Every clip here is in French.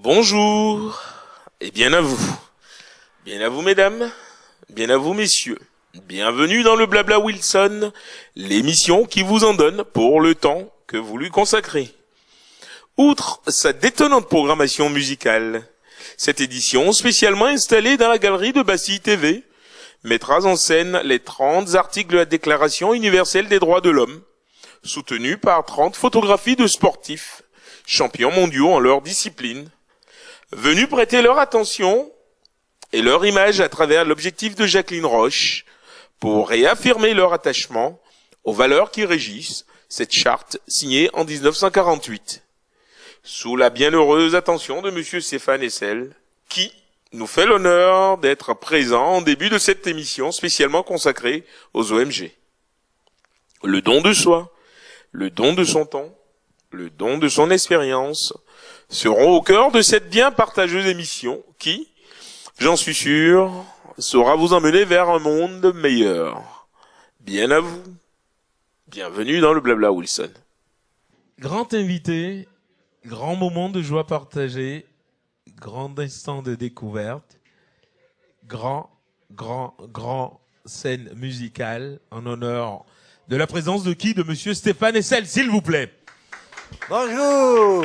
Bonjour, et bien à vous mesdames, bien à vous messieurs. Bienvenue dans le Blabla Wilson, l'émission qui vous en donne pour le temps que vous lui consacrez. Outre sa détonnante programmation musicale, cette édition, spécialement installée dans la galerie de Bastille TV, mettra en scène les 30 articles de la Déclaration universelle des droits de l'homme, soutenus par 30 photographies de sportifs, champions mondiaux en leur discipline, venus prêter leur attention et leur image à travers l'objectif de Jacqueline Roche pour réaffirmer leur attachement aux valeurs qui régissent cette charte signée en 1948, sous la bienheureuse attention de monsieur Stéphane Hessel, qui nous fait l'honneur d'être présent en début de cette émission spécialement consacrée aux OMG. Le don de soi, le don de son temps, le don de son expérience seront au cœur de cette bien partageuse émission qui, j'en suis sûr, saura vous emmener vers un monde meilleur. Bien à vous. Bienvenue dans le Blabla Wilson. Grand invité, grand moment de joie partagée, grand instant de découverte, grand scène musicale en honneur de la présence de qui? De monsieur Stéphane Hessel, s'il vous plaît. Bonjour.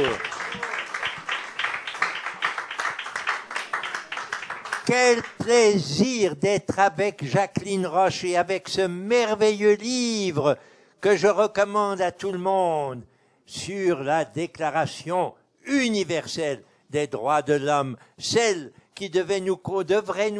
Quel plaisir d'être avec Jacqueline Roche et avec ce merveilleux livre que je recommande à tout le monde sur la Déclaration universelle des droits de l'homme, celle qui devrait nous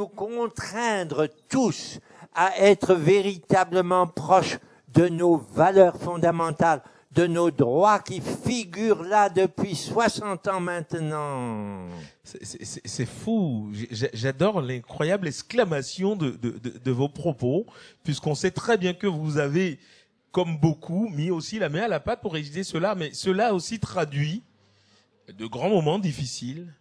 contraindre tous à être véritablement proches de nos valeurs fondamentales, de nos droits qui figurent là depuis 60 ans maintenant. C'est fou. J'adore l'incroyable exclamation de vos propos, puisqu'on sait très bien que vous avez, comme beaucoup, mis aussi la main à la pâte pour réaliser cela, mais cela aussi traduit de grands moments difficiles.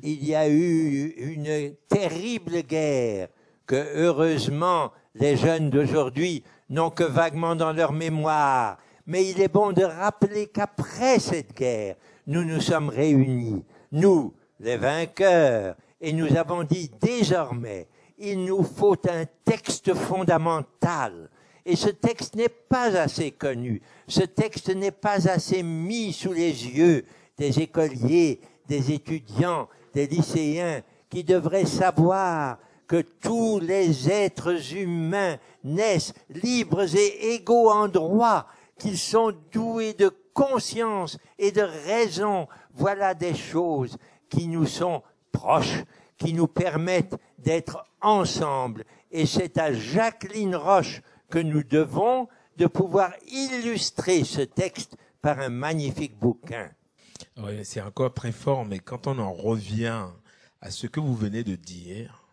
Il y a eu une terrible guerre que, heureusement, les jeunes d'aujourd'hui n'ont que vaguement dans leur mémoire. Mais il est bon de rappeler qu'après cette guerre, nous nous sommes réunis, nous, les vainqueurs, et nous avons dit désormais, il nous faut un texte fondamental. Et ce texte n'est pas assez connu, ce texte n'est pas assez mis sous les yeux des écoliers, des étudiants, des lycéens, qui devraient savoir que tous les êtres humains naissent libres et égaux en droit, qu'ils sont doués de conscience et de raison. Voilà des choses qui nous sont proches, qui nous permettent d'être ensemble. Et c'est à Jacqueline Roche que nous devons de pouvoir illustrer ce texte par un magnifique bouquin. Oui, c'est encore très fort, mais quand on en revient à ce que vous venez de dire,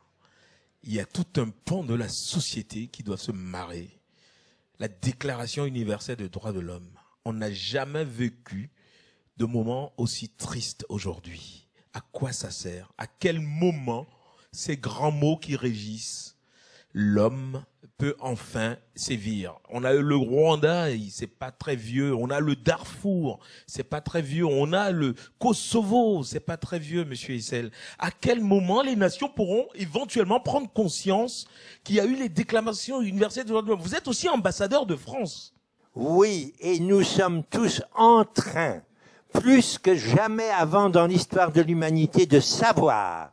il y a tout un pan de la société qui doit se marrer. La Déclaration universelle des droits de l'homme. On n'a jamais vécu de moment aussi triste aujourd'hui. À quoi ça sert? À quel moment ces grands mots qui régissent l'homme peut enfin sévir? On a le Rwanda, c'est pas très vieux. On a le Darfour, c'est pas très vieux. On a le Kosovo, c'est pas très vieux, monsieur Hessel. À quel moment les nations pourront éventuellement prendre conscience qu'il y a eu les déclarations universelles des droits de l'homme? Vous êtes aussi ambassadeur de France. Oui, et nous sommes tous en train, plus que jamais avant dans l'histoire de l'humanité, de savoir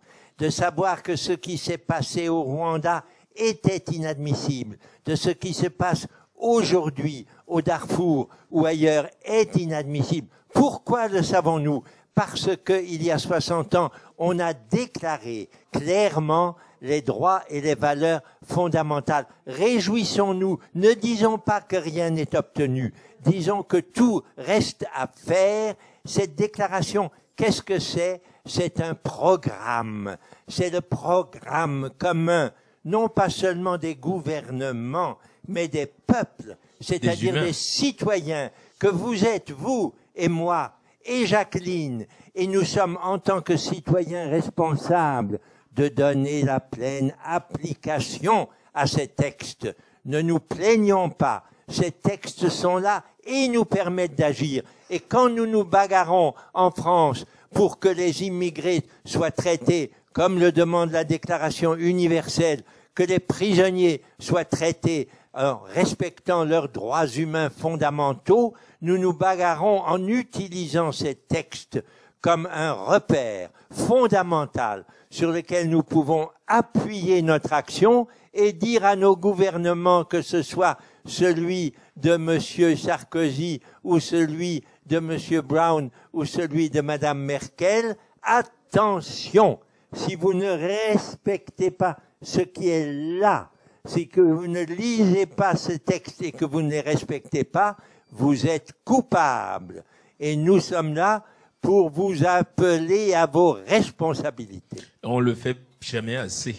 que ce qui s'est passé au Rwanda était inadmissible, de ce qui se passe aujourd'hui au Darfour ou ailleurs est inadmissible. Pourquoi le savons-nous? Parce que il y a 60 ans, on a déclaré clairement les droits et les valeurs fondamentales. Réjouissons-nous, ne disons pas que rien n'est obtenu, disons que tout reste à faire. Cette déclaration, qu'est-ce que c'est? C'est un programme, c'est le programme commun, non pas seulement des gouvernements, mais des peuples, c'est-à-dire des citoyens, que vous êtes, vous et moi, et Jacqueline, et nous sommes en tant que citoyens responsables de donner la pleine application à ces textes. Ne nous plaignons pas, ces textes sont là et nous permettent d'agir. Et quand nous nous bagarrons en France pour que les immigrés soient traités comme le demande la Déclaration universelle, que les prisonniers soient traités en respectant leurs droits humains fondamentaux, nous nous bagarrons en utilisant ces textes comme un repère fondamental sur lequel nous pouvons appuyer notre action et dire à nos gouvernements, que ce soit celui de M. Sarkozy ou celui de M. Brown ou celui de Mme Merkel, attention, si vous ne respectez pas ce qui est là, si que vous ne lisez pas ces textes et que vous ne les respectez pas, vous êtes coupable. Et nous sommes là pour vous appeler à vos responsabilités. On le fait jamais assez.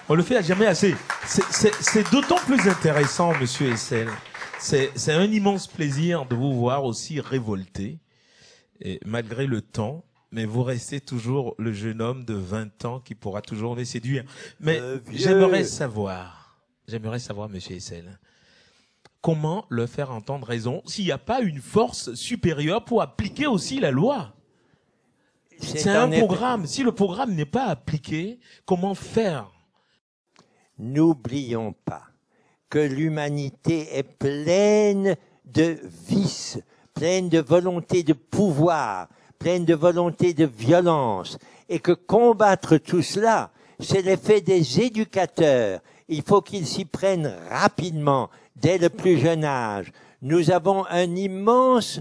On le fait jamais assez. C'est d'autant plus intéressant, Monsieur Hessel. C'est un immense plaisir de vous voir aussi révolté, et malgré le temps, mais vous restez toujours le jeune homme de 20 ans qui pourra toujours les séduire. Mais j'aimerais savoir, Monsieur Hessel, comment leur faire entendre raison s'il n'y a pas une force supérieure pour appliquer aussi la loi? C'est un programme. Si le programme n'est pas appliqué, comment faire? N'oublions pas que l'humanité est pleine de vices, pleine de volonté de pouvoir, pleine de volonté de violence, et que combattre tout cela, c'est l'effet des éducateurs. Il faut qu'ils s'y prennent rapidement, dès le plus jeune âge. Nous avons un immense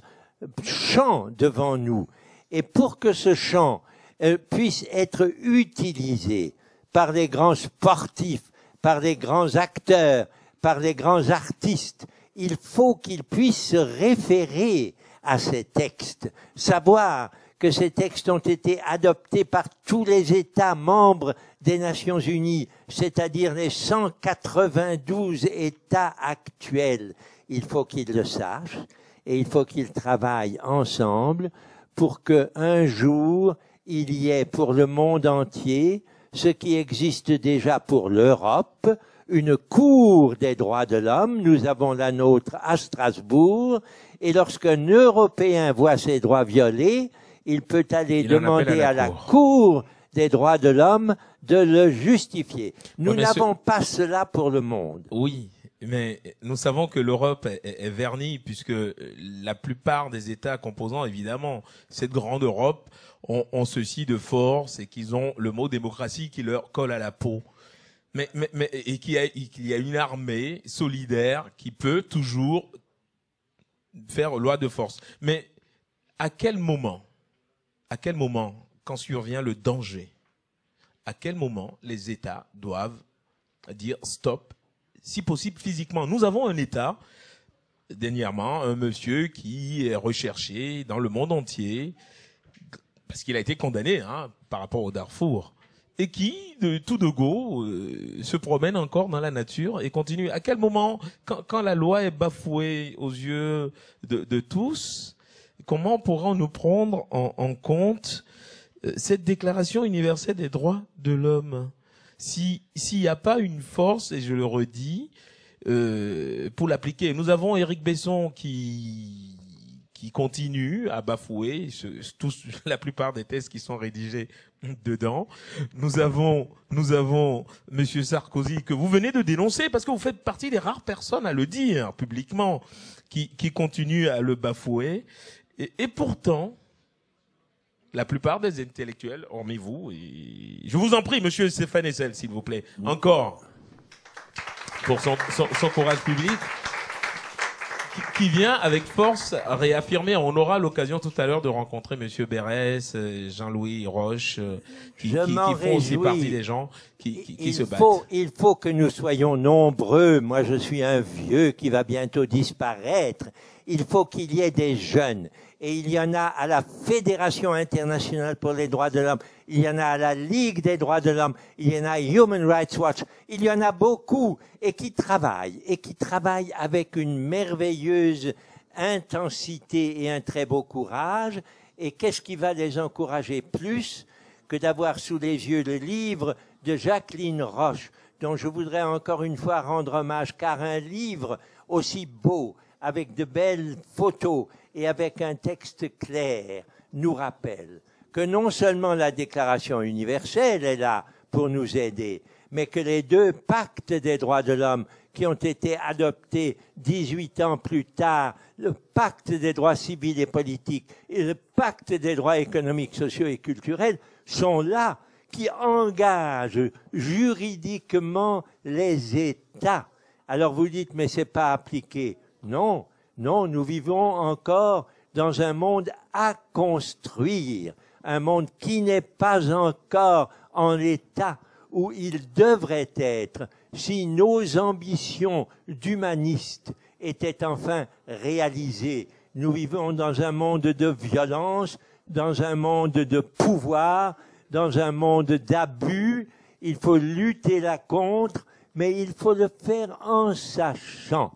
champ devant nous, et pour que ce champ puisse être utilisé par les grands sportifs, par les grands acteurs, par les grands artistes, il faut qu'ils puissent se référer à ces textes, savoir que ces textes ont été adoptés par tous les États membres des Nations Unies, c'est-à-dire les 192 États actuels. Il faut qu'ils le sachent et il faut qu'ils travaillent ensemble pour qu'un jour, il y ait pour le monde entier ce qui existe déjà pour l'Europe, une cour des droits de l'homme. Nous avons la nôtre à Strasbourg, et lorsqu'un Européen voit ses droits violés, il peut aller demander à la cour des droits de l'homme de le justifier. Nous n'avons pas cela pour le monde. Oui, mais nous savons que l'Europe est vernie, puisque la plupart des États composants, évidemment, cette grande Europe, ont ceci de force, et qu'ils ont le mot démocratie qui leur colle à la peau. Et qu'il y a une armée solidaire qui peut toujours faire loi de force. Mais à quel moment, quand survient le danger, à quel moment les États doivent dire stop, si possible physiquement? Nous avons un État, dernièrement, un monsieur qui est recherché dans le monde entier, parce qu'il a été condamné par rapport au Darfour, et qui, de tout de go, se promène encore dans la nature et continue. À quel moment, quand la loi est bafouée aux yeux de tous, comment pourrons-nous prendre en compte cette déclaration universelle des droits de l'homme? S'il n'y a pas une force, et je le redis, pour l'appliquer. Nous avons Éric Besson qui continue à bafouer la plupart des textes qui sont rédigés dedans. Nous avons Monsieur Sarkozy, que vous venez de dénoncer parce que vous faites partie des rares personnes à le dire publiquement, qui continue à le bafouer. Et pourtant, la plupart des intellectuels, hormis vous, et je vous en prie, Monsieur Stéphane Hessel, s'il vous plaît, encore, pour son courage public, qui vient avec force réaffirmer. On aura l'occasion tout à l'heure de rencontrer Monsieur Berès, Jean-Louis Roche, qui font aussi partie des gens qui se battent. Il faut que nous soyons nombreux. Moi, je suis un vieux qui va bientôt disparaître. Il faut qu'il y ait des jeunes. Et il y en a à la Fédération internationale pour les droits de l'homme, il y en a à la Ligue des droits de l'homme, il y en a à Human Rights Watch, il y en a beaucoup, et qui travaillent avec une merveilleuse intensité et un très beau courage. Et qu'est-ce qui va les encourager plus que d'avoir sous les yeux le livre de Jacqueline Roche, dont je voudrais encore une fois rendre hommage, car un livre aussi beau, avec de belles photos et avec un texte clair, nous rappelle que non seulement la Déclaration universelle est là pour nous aider, mais que les deux pactes des droits de l'homme qui ont été adoptés 18 ans plus tard, le pacte des droits civils et politiques et le pacte des droits économiques, sociaux et culturels, sont là, qui engagent juridiquement les États. Alors vous dites, mais c'est pas appliqué. Non, non, nous vivons encore dans un monde à construire, un monde qui n'est pas encore en état où il devrait être si nos ambitions d'humanistes étaient enfin réalisées. Nous vivons dans un monde de violence, dans un monde de pouvoir, dans un monde d'abus. Il faut lutter là contre, mais il faut le faire en sachant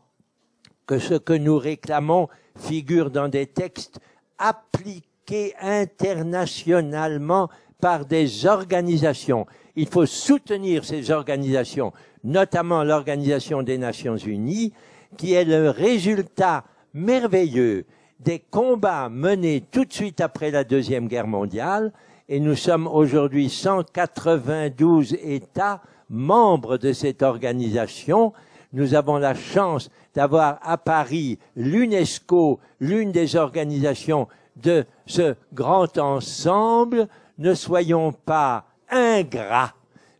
que ce que nous réclamons figure dans des textes appliqués internationalement par des organisations. Il faut soutenir ces organisations, notamment l'Organisation des Nations Unies, qui est le résultat merveilleux des combats menés tout de suite après la Deuxième Guerre mondiale, et nous sommes aujourd'hui 192 États membres de cette organisation. Nous avons la chance d'avoir à Paris l'UNESCO, l'une des organisations de ce grand ensemble. Ne soyons pas ingrats.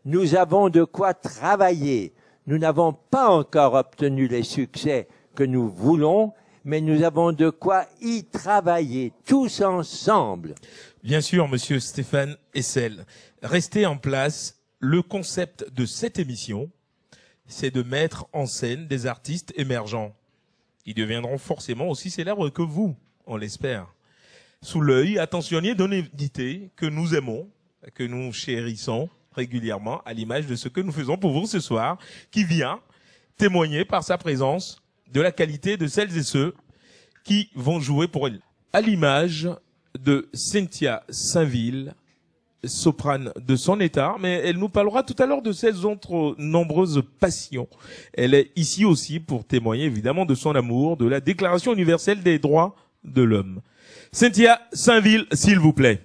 Nous avons de quoi travailler. Nous n'avons pas encore obtenu les succès que nous voulons, mais nous avons de quoi y travailler tous ensemble. Bien sûr, monsieur Stéphane Hessel. Restez en place. Le concept de cette émission, c'est de mettre en scène des artistes émergents. Ils deviendront forcément aussi célèbres que vous, on l'espère. Sous l'œil attentionné d'un invité que nous aimons, que nous chérissons régulièrement, à l'image de ce que nous faisons pour vous ce soir, qui vient témoigner par sa présence de la qualité de celles et ceux qui vont jouer pour elle. À l'image de Cynthia Saint-Ville, soprane de son état, mais elle nous parlera tout à l'heure de ses autres nombreuses passions. Elle est ici aussi pour témoigner évidemment de son amour, de la Déclaration universelle des droits de l'homme. Cynthia Saint-Ville, s'il vous plaît.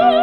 Oh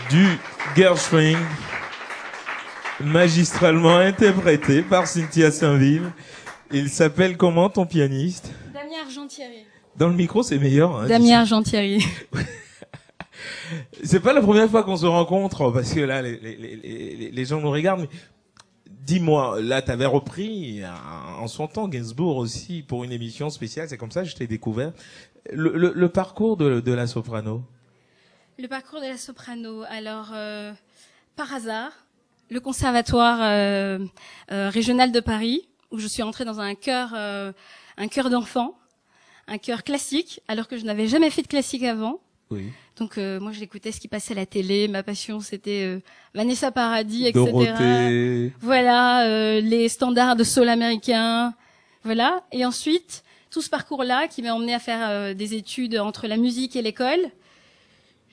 du Gershwin, magistralement interprété par Cynthia Sainville. Il s'appelle comment ton pianiste? Damien Argentieri. Dans le micro, c'est meilleur. Hein, Damien Argentieri. C'est pas la première fois qu'on se rencontre, parce que là, les gens nous regardent. Mais dis-moi, là, t'avais repris en son temps Gainsbourg aussi pour une émission spéciale. C'est comme ça que je t'ai découvert. Le parcours de la soprano. Le parcours de la soprano. Alors, par hasard, le conservatoire régional de Paris, où je suis entrée dans un chœur d'enfants, un chœur classique, alors que je n'avais jamais fait de classique avant. Oui. Donc moi j'écoutais ce qui passait à la télé, ma passion c'était Vanessa Paradis, etc. Dorothée. Voilà, les standards de soul américain, voilà. Et ensuite tout ce parcours-là qui m'a emmené à faire des études entre la musique et l'école,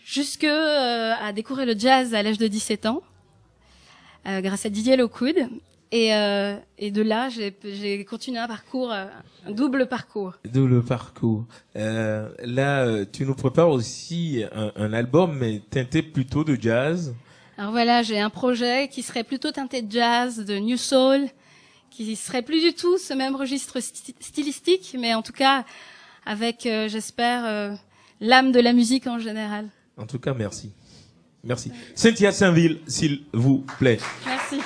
jusque à découvrir le jazz à l'âge de 17 ans, grâce à Didier Lockwood. Et de là, j'ai continué un parcours, un double parcours. Double parcours. Là, tu nous prépares aussi un album, mais teinté plutôt de jazz. Alors voilà, j'ai un projet qui serait plutôt teinté de jazz, de new soul, qui serait plus du tout ce même registre stylistique, mais en tout cas avec, j'espère, l'âme de la musique en général. En tout cas, merci. Merci. Cynthia Sainville, s'il vous plaît. Merci.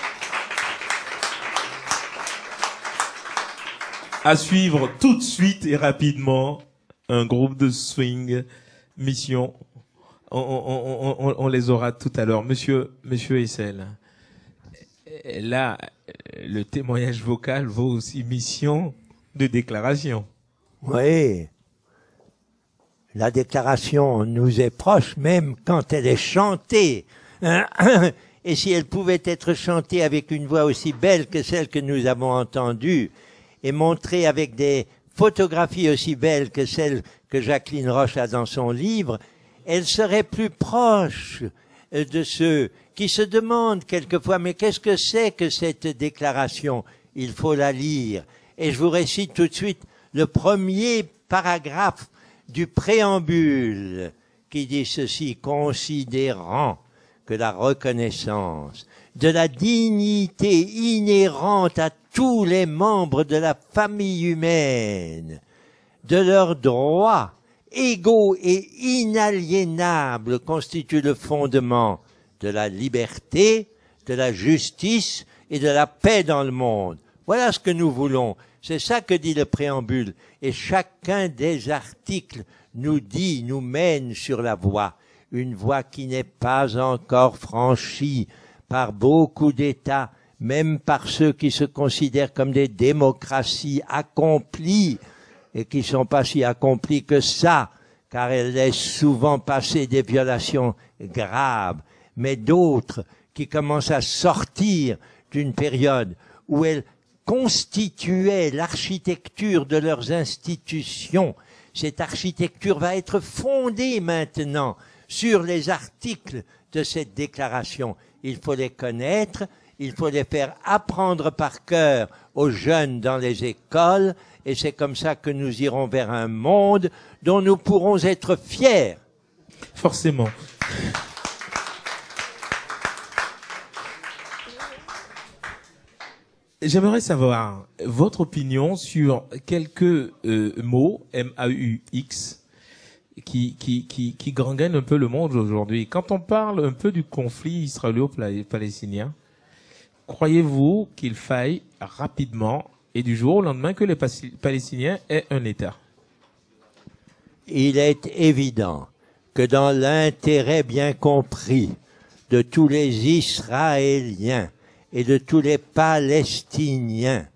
À suivre tout de suite et rapidement, un groupe de swing, Mission. On les aura tout à l'heure. Monsieur Essel, là, le témoignage vocal vaut aussi mission de déclaration. Oui. La déclaration nous est proche, même quand elle est chantée. Et si elle pouvait être chantée avec une voix aussi belle que celle que nous avons entendue, et montrée avec des photographies aussi belles que celles que Jacqueline Roche a dans son livre, elle serait plus proche de ceux qui se demandent quelquefois, mais qu'est-ce que c'est que cette déclaration? Il faut la lire. Et je vous récite tout de suite le premier paragraphe du préambule qui dit ceci: considérant que la reconnaissance de la dignité inhérente à tous les membres de la famille humaine, de leurs droits égaux et inaliénables constitue le fondement de la liberté, de la justice et de la paix dans le monde. Voilà ce que nous voulons. C'est ça que dit le préambule. Et chacun des articles nous mène sur la voie. Une voie qui n'est pas encore franchie par beaucoup d'États, même par ceux qui se considèrent comme des démocraties accomplies, et qui sont pas si accomplies que ça, car elles laissent souvent passer des violations graves, mais d'autres qui commencent à sortir d'une période où elles constituaient l'architecture de leurs institutions. Cette architecture va être fondée maintenant sur les articles de cette déclaration. Il faut les connaître, il faut les faire apprendre par cœur aux jeunes dans les écoles, et c'est comme ça que nous irons vers un monde dont nous pourrons être fiers. Forcément. J'aimerais savoir votre opinion sur quelques mots, M-A-U-X, qui gangrènent un peu le monde aujourd'hui. Quand on parle un peu du conflit israélo-palestinien, croyez-vous qu'il faille rapidement et du jour au lendemain que les Palestiniens aient un État? Il est évident que dans l'intérêt bien compris de tous les Israéliens et de tous les Palestiniens,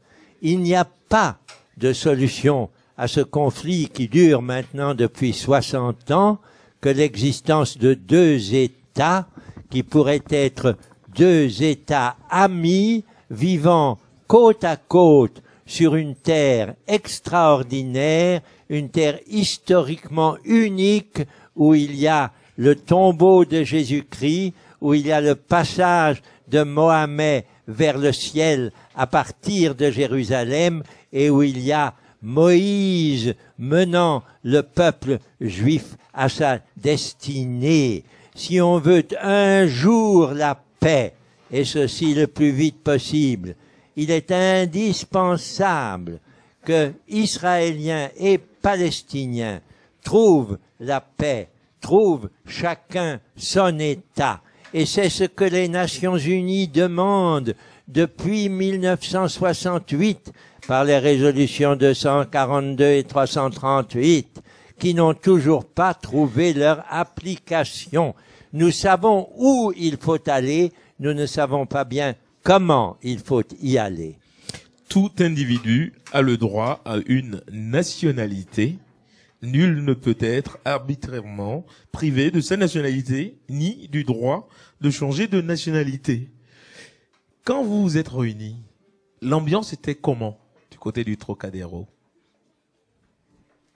il n'y a pas de solution à ce conflit qui dure maintenant depuis 60 ans que l'existence de deux États qui pourraient être deux États amis vivant côte à côte sur une terre extraordinaire, une terre historiquement unique où il y a le tombeau de Jésus-Christ, où il y a le passage de Mohammed vers le ciel à partir de Jérusalem et où il y a Moïse menant le peuple juif à sa destinée. si on veut un jour la paix, et ceci le plus vite possible, il est indispensable que Israéliens et Palestiniens trouvent la paix, trouvent chacun son État. Et c'est ce que les Nations Unies demandent depuis 1968 par les résolutions 242 et 338, qui n'ont toujours pas trouvé leur application. Nous savons où il faut aller, nous ne savons pas bien comment il faut y aller. Tout individu a le droit à une nationalité. Nul ne peut être arbitrairement privé de sa nationalité, ni du droit de changer de nationalité. Quand vous vous êtes réunis, l'ambiance était comment du côté du Trocadéro?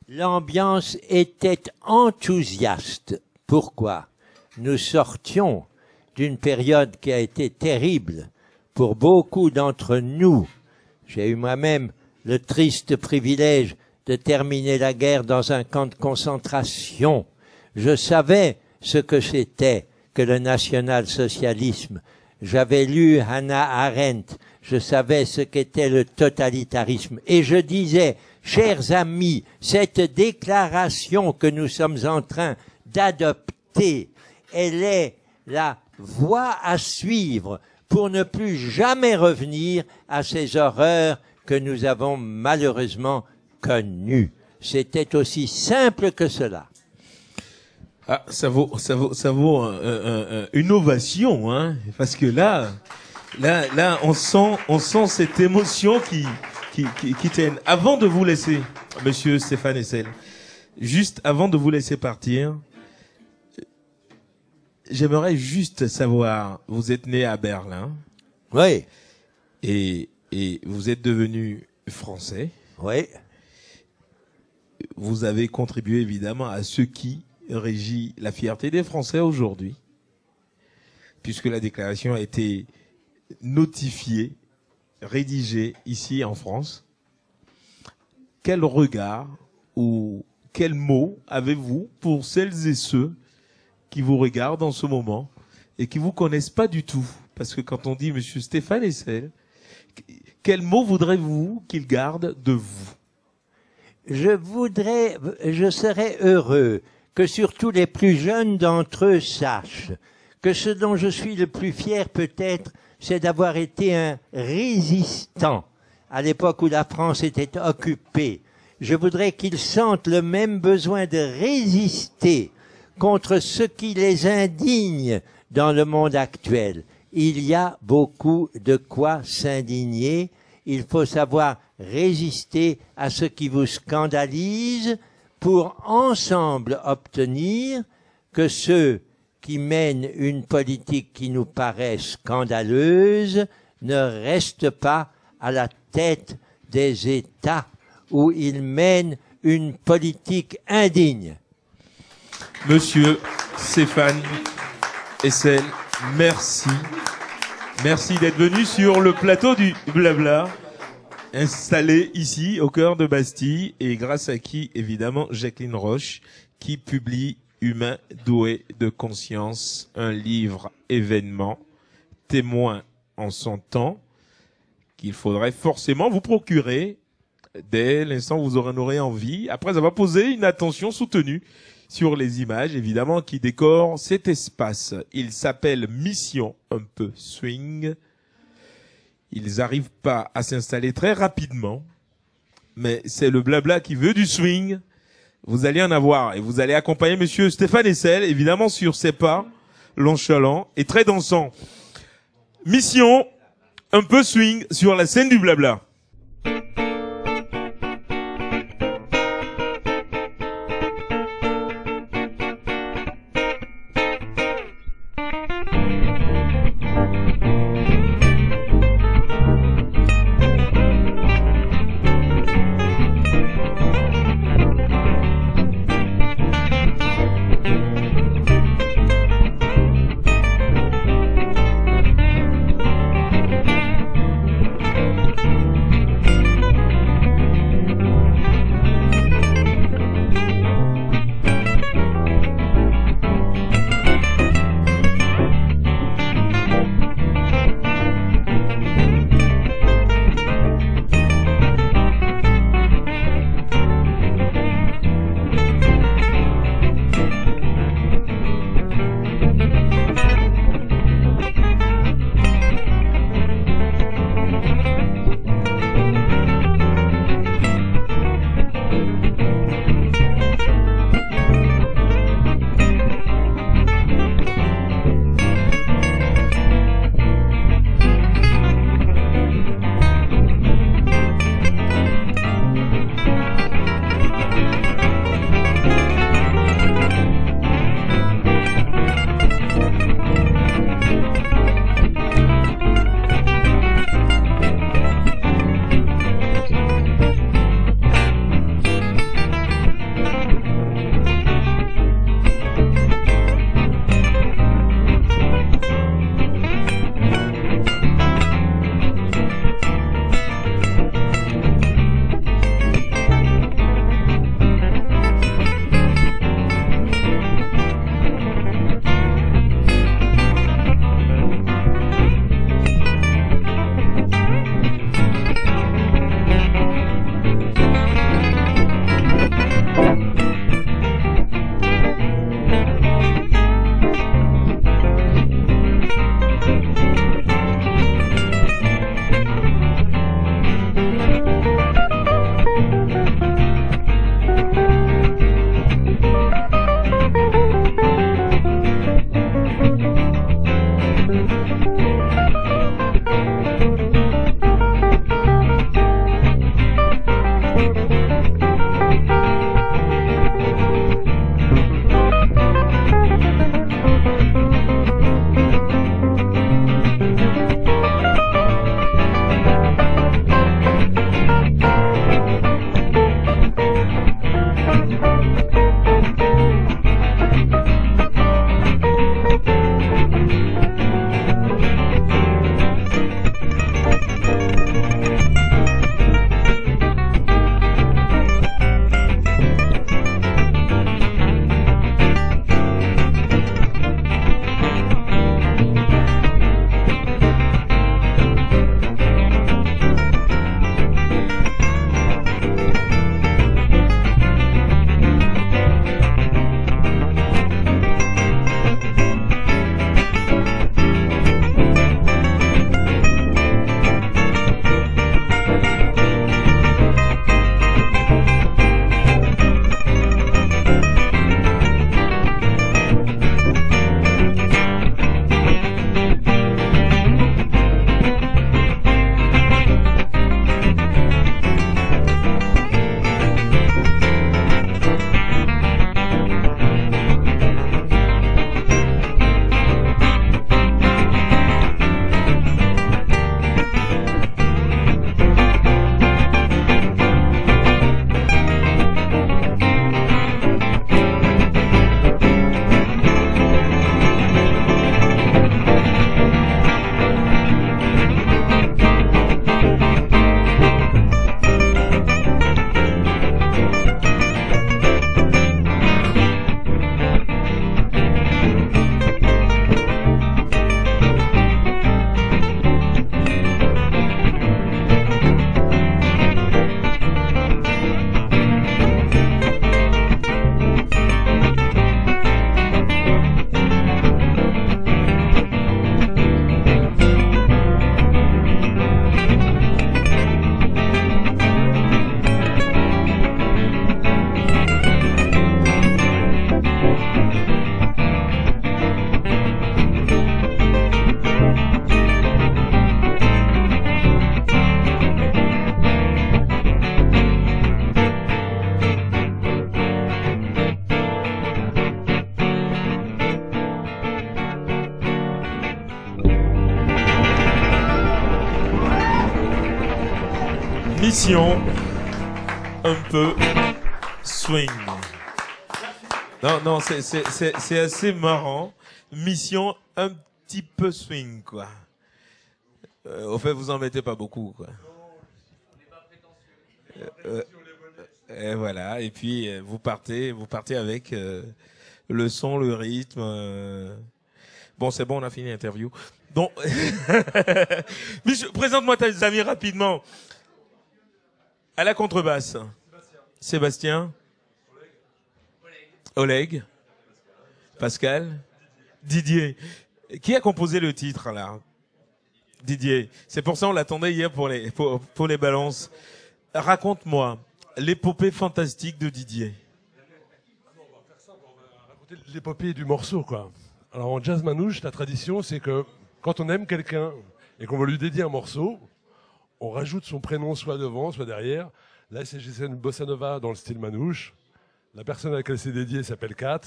L'ambiance était enthousiaste. Pourquoi? Nous sortions d'une période qui a été terrible pour beaucoup d'entre nous. J'ai eu moi-même le triste privilège de terminer la guerre dans un camp de concentration. Je savais ce que c'était que le national-socialisme. J'avais lu Hannah Arendt, je savais ce qu'était le totalitarisme. Et je disais, chers amis, cette déclaration que nous sommes en train d'adopter, elle est la voie à suivre pour ne plus jamais revenir à ces horreurs que nous avons malheureusement connues. C'était aussi simple que cela. Ah, ça vaut une ovation, hein, parce que là, on sent cette émotion qui tienne. Avant de vous laisser, Monsieur Stéphane Hessel, juste avant de vous laisser partir, j'aimerais juste savoir, vous êtes né à Berlin. Oui. Et vous êtes devenu français. Oui. Vous avez contribué évidemment à ce qui régit la fierté des Français aujourd'hui, puisque la déclaration a été notifiée, rédigée ici en France. Quel regard ou quels mots avez-vous pour celles et ceux qui vous regardent en ce moment et qui vous connaissent pas du tout? Parce que quand on dit Monsieur Stéphane Hessel, quels mots voudrez-vous qu'ils gardent de vous? Je serais heureux que surtout les plus jeunes d'entre eux sachent que ce dont je suis le plus fier peut-être, c'est d'avoir été un résistant à l'époque où la France était occupée. Je voudrais qu'ils sentent le même besoin de résister contre ce qui les indigne dans le monde actuel. Il y a beaucoup de quoi s'indigner. Il faut savoir résister à ce qui vous scandalise pour ensemble obtenir que ceux qui mènent une politique qui nous paraît scandaleuse ne restent pas à la tête des États où ils mènent une politique indigne. Monsieur Stéphane Hessel, merci. Merci d'être venu sur le plateau du Blabla, installé ici au cœur de Bastille, et grâce à qui, évidemment, Jacqueline Roche, qui publie Humain doué de conscience, un livre événement, témoin en son temps, qu'il faudrait forcément vous procurer dès l'instant où vous en aurez envie, après avoir posé une attention soutenue sur les images, évidemment, qui décorent cet espace. Il s'appelle Mission un peu swing. Ils arrivent pas à s'installer très rapidement, mais c'est le blabla qui veut du swing. Vous allez en avoir, et vous allez accompagner Monsieur Stéphane Hessel, évidemment, sur ses pas, nonchalant et très dansant. Mission un peu swing sur la scène du blabla. Mission un peu swing. Non, c'est assez marrant. Mission un petit peu swing, quoi. Au fait, vous en mettez pas beaucoup, quoi. Et voilà. Et puis vous partez avec le son, le rythme. Bon, c'est bon, on a fini l'interview. Donc, mais présente-moi tes amis rapidement. À la contrebasse, Sébastien, Oleg, Pascal, Didier. Qui a composé le titre là? Didier. C'est pour ça on l'attendait hier pour les balances. Raconte-moi l'épopée fantastique de Didier. On va faire simple, on va raconter l'épopée du morceau, quoi. Alors en jazz manouche, la tradition, c'est que quand on aime quelqu'un et qu'on veut lui dédier un morceau, on rajoute son prénom soit devant, soit derrière. Là, il s'agissait d'une bossa nova dans le style manouche. La personne à laquelle c'est dédié s'appelle Kat.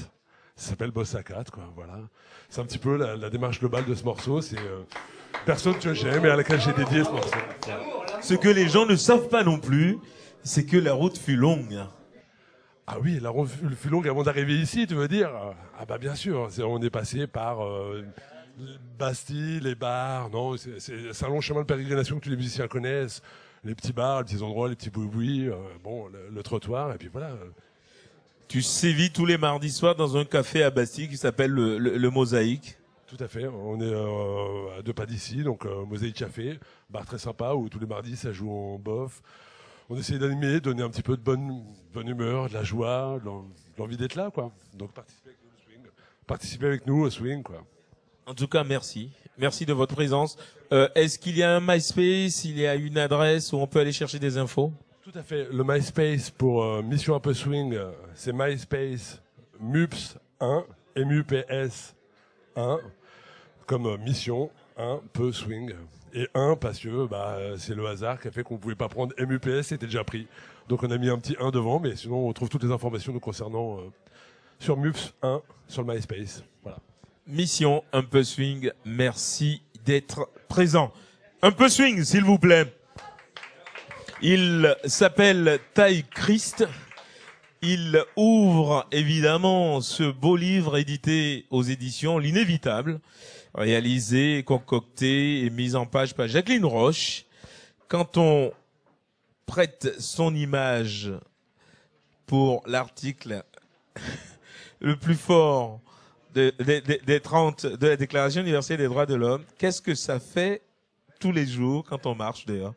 Ça s'appelle Bossa Kat, quoi. Voilà. C'est un petit peu la démarche globale de ce morceau. C'est personne que j'aime et à laquelle j'ai dédié ce morceau. Voilà. Ce que les gens ne savent pas non plus, c'est que la route fut longue. Ah oui, la route fut longue avant d'arriver ici, tu veux dire? Ah bah bien sûr, on est passé par Bastille, les bars, non, c'est un long chemin de pérégrination que tous les musiciens connaissent. Les petits bars, les petits endroits, les petits boui-boui, bon, le trottoir, et puis voilà. Tu sévis tous les mardis soirs dans un café à Bastille qui s'appelle le Mosaïque. Tout à fait, on est à 2 pas d'ici, donc Mosaïque Café, bar très sympa où tous les mardis ça joue en bof. On essaie d'animer, donner un petit peu de bonne humeur, de la joie, de l'envie d'être là, quoi. Donc participer avec nous au swing, participer avec nous au swing, quoi. En tout cas, merci. Merci de votre présence. Est-ce qu'il y a un MySpace, il y a une adresse où on peut aller chercher des infos? Tout à fait. Le MySpace pour Mission un peu swing, c'est MySpace MUPS 1, MUPS 1, comme mission un peu swing. Et 1 parce que c'est le hasard qui a fait qu'on ne pouvait pas prendre MUPS, c'était déjà pris. Donc on a mis un petit 1 devant, mais sinon on trouve toutes les informations nous concernant sur MUPS 1, sur le MySpace. Voilà. Mission un peu swing, merci d'être présent. Un peu swing, s'il vous plaît. Il s'appelle Ty Christ. Il ouvre évidemment ce beau livre édité aux éditions L'Inévitable, réalisé, concocté et mis en page par Jacqueline Roche. Quand on prête son image pour l'article le plus fort des 30 de la Déclaration universelle des droits de l'homme, qu'est-ce que ça fait tous les jours quand on marche dehors?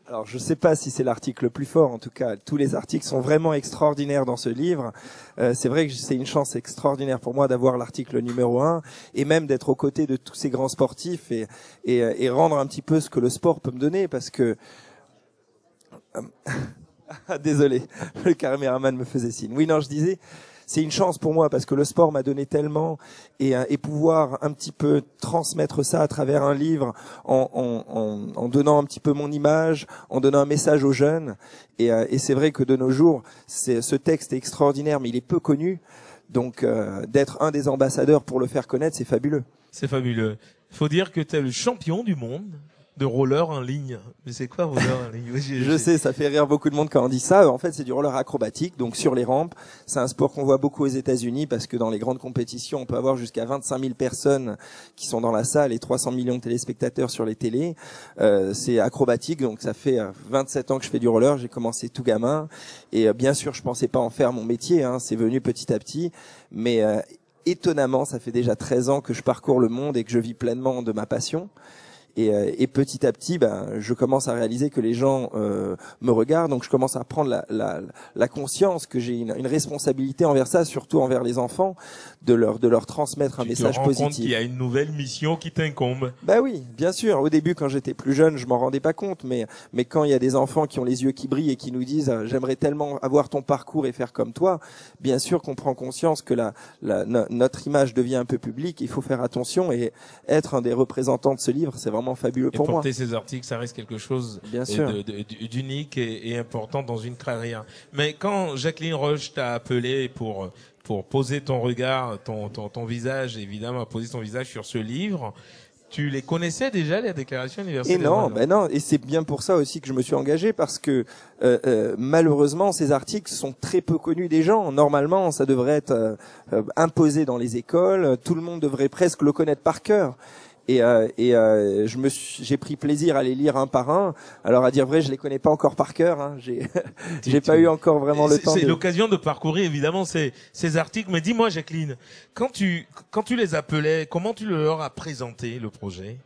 Alors, je ne sais pas si c'est l'article le plus fort. En tout cas, tous les articles sont vraiment extraordinaires dans ce livre. C'est vrai que c'est une chance extraordinaire pour moi d'avoir l'article numéro 1 et même d'être aux côtés de tous ces grands sportifs et rendre un petit peu ce que le sport peut me donner parce que... Désolé, le caméraman me faisait signe. Oui, non, je disais... C'est une chance pour moi parce que le sport m'a donné tellement et pouvoir un petit peu transmettre ça à travers un livre en donnant un petit peu mon image, en donnant un message aux jeunes. Et c'est vrai que de nos jours, ce texte est extraordinaire, mais il est peu connu. Donc d'être un des ambassadeurs pour le faire connaître, c'est fabuleux. C'est fabuleux. Il faut dire que tu es le champion du monde de roller en ligne. Mais c'est quoi roller en ligne? Je sais, ça fait rire beaucoup de monde quand on dit ça. En fait, c'est du roller acrobatique, donc sur les rampes. C'est un sport qu'on voit beaucoup aux États-Unis parce que dans les grandes compétitions, on peut avoir jusqu'à 25 000 personnes qui sont dans la salle et 300 millions de téléspectateurs sur les télés. C'est acrobatique, donc ça fait 27 ans que je fais du roller. J'ai commencé tout gamin et bien sûr, je pensais pas en faire mon métier. Hein. C'est venu petit à petit, mais étonnamment, ça fait déjà 13 ans que je parcours le monde et que je vis pleinement de ma passion. Et petit à petit, je commence à réaliser que les gens me regardent, donc je commence à prendre la conscience que j'ai une responsabilité envers ça, surtout envers les enfants, de leur transmettre un message positif. Tu te rends positif. compte qu'il y a une nouvelle mission qui t'incombe. Bah oui, bien sûr. Au début, quand j'étais plus jeune, je m'en rendais pas compte, mais quand il y a des enfants qui ont les yeux qui brillent et qui nous disent j'aimerais tellement avoir ton parcours et faire comme toi, bien sûr qu'on prend conscience que notre image devient un peu publique. Il faut faire attention et être un des représentants de ce livre, c'est vraiment fabuleux pour moi. Porter ces articles, ça reste quelque chose d'unique et important dans une carrière. Mais quand Jacqueline Roche t'a appelé pour poser ton regard, ton visage, évidemment, poser ton visage sur ce livre, Tu les connaissais déjà, les déclarations universelles? Et non, ben non, et c'est bien pour ça aussi que je me suis engagé, parce que malheureusement ces articles sont très peu connus des gens. Normalement, ça devrait être imposé dans les écoles, tout le monde devrait presque le connaître par cœur. Et j'ai pris plaisir à les lire un par un. Alors à dire vrai, je les connais pas encore par cœur. Hein. J'ai pas eu encore vraiment le temps. C'est l'occasion de parcourir évidemment ces articles. Mais dis-moi, Jacqueline, quand tu les appelais, comment tu leur as présenté le projet?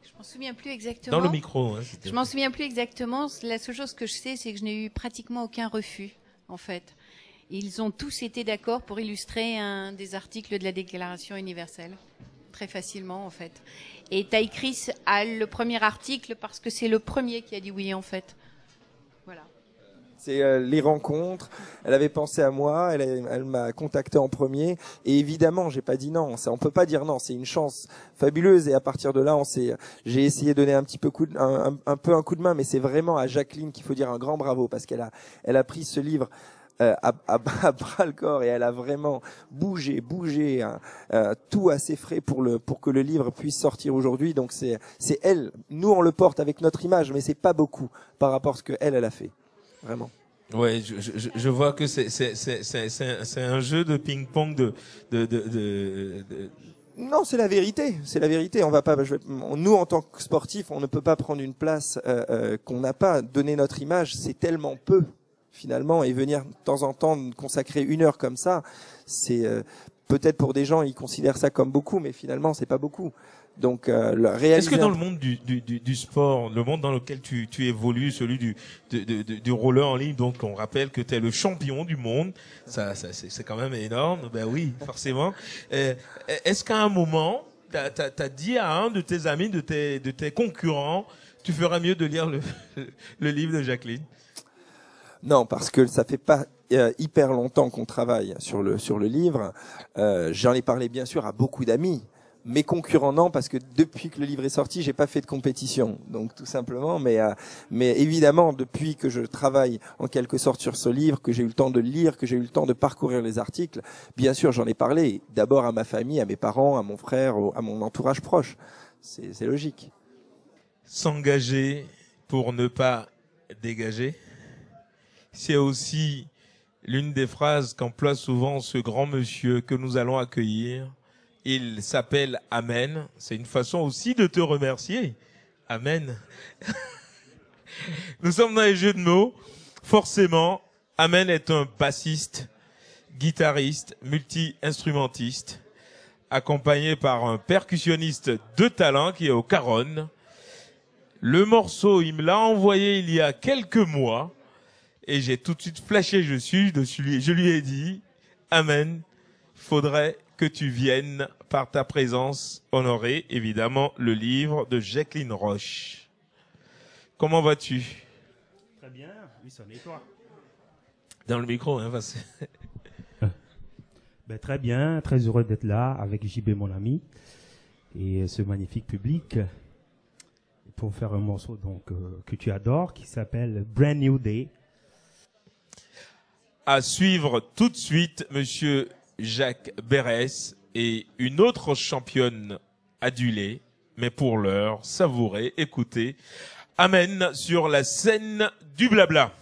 Je m'en souviens plus exactement. Dans le micro. Hein, je m'en souviens plus exactement. La seule chose que je sais, c'est que je n'ai eu pratiquement aucun refus, en fait. Ils ont tous été d'accord pour illustrer un des articles de la Déclaration universelle, très facilement en fait. Et Taï Chris a le premier article parce que c'est le premier qui a dit oui en fait. Voilà. C'est les rencontres. Elle avait pensé à moi, elle m'a contacté en premier. Et évidemment, j'ai pas dit non. Ça, on peut pas dire non. C'est une chance fabuleuse. Et à partir de là, j'ai essayé de donner un petit peu un coup de main. Mais c'est vraiment à Jacqueline qu'il faut dire un grand bravo, parce qu'elle a pris ce livre à bras le corps, et elle a vraiment bougé tout à ses frais pour que le livre puisse sortir aujourd'hui. Donc c'est elle. Nous on le porte avec notre image, mais c'est pas beaucoup par rapport à ce que elle a fait. Vraiment. Ouais, je vois que c'est un jeu de ping-pong Non, c'est la vérité. C'est la vérité. On va pas. Nous, en tant que sportifs, on ne peut pas prendre une place qu'on n'a pas. Donner notre image, c'est tellement peu finalement, et venir de temps en temps consacrer 1 heure comme ça, c'est peut-être pour des gens ils considèrent ça comme beaucoup, mais finalement c'est pas beaucoup. Donc Est-ce que dans le monde du sport, le monde dans lequel tu évolues, celui du roller en ligne, donc on rappelle que tu es le champion du monde, ça c'est quand même énorme. Ben oui, forcément. Est-ce qu'à un moment t'as dit à un de tes amis, de tes concurrents, tu ferais mieux de lire le livre de Jacqueline? Non, parce que ça fait pas hyper longtemps qu'on travaille sur le livre. J'en ai parlé bien sûr à beaucoup d'amis. Mes concurrents non, parce que depuis que le livre est sorti, j'ai pas fait de compétition, donc tout simplement. Mais évidemment, depuis que je travaille en quelque sorte sur ce livre, que j'ai eu le temps de le lire, que j'ai eu le temps de parcourir les articles, bien sûr j'en ai parlé. D'abord à ma famille, à mes parents, à mon frère, à mon entourage proche. C'est logique. S'engager pour ne pas dégager. C'est aussi l'une des phrases qu'emploie souvent ce grand monsieur que nous allons accueillir. Il s'appelle Amen. C'est une façon aussi de te remercier. Amen. Nous sommes dans les jeux de mots. Forcément, Amen est un bassiste, guitariste, multi-instrumentiste, accompagné par un percussionniste de talent qui est au Caronne. Le morceau, il me l'a envoyé il y a quelques mois. Et j'ai tout de suite flashé dessus. Je lui ai dit, Amen, faudrait que tu viennes par ta présence honorer, évidemment, le livre de Jacqueline Roche. Comment vas-tu? Très bien, Wilson, et toi? Dans le micro, hein, Très bien, très heureux d'être là avec JB, mon ami, et ce magnifique public, pour faire un morceau que tu adores, qui s'appelle Brand New Day. À suivre tout de suite, monsieur Jacques Berès et une autre championne adulée, mais pour l'heure, savourez, écoutez, Amen sur la scène du blabla.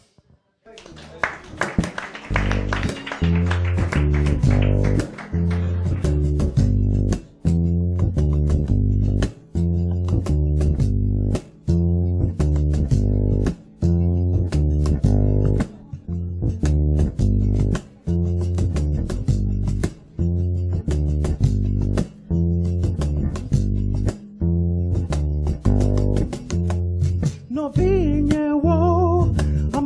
Novinha, uou, a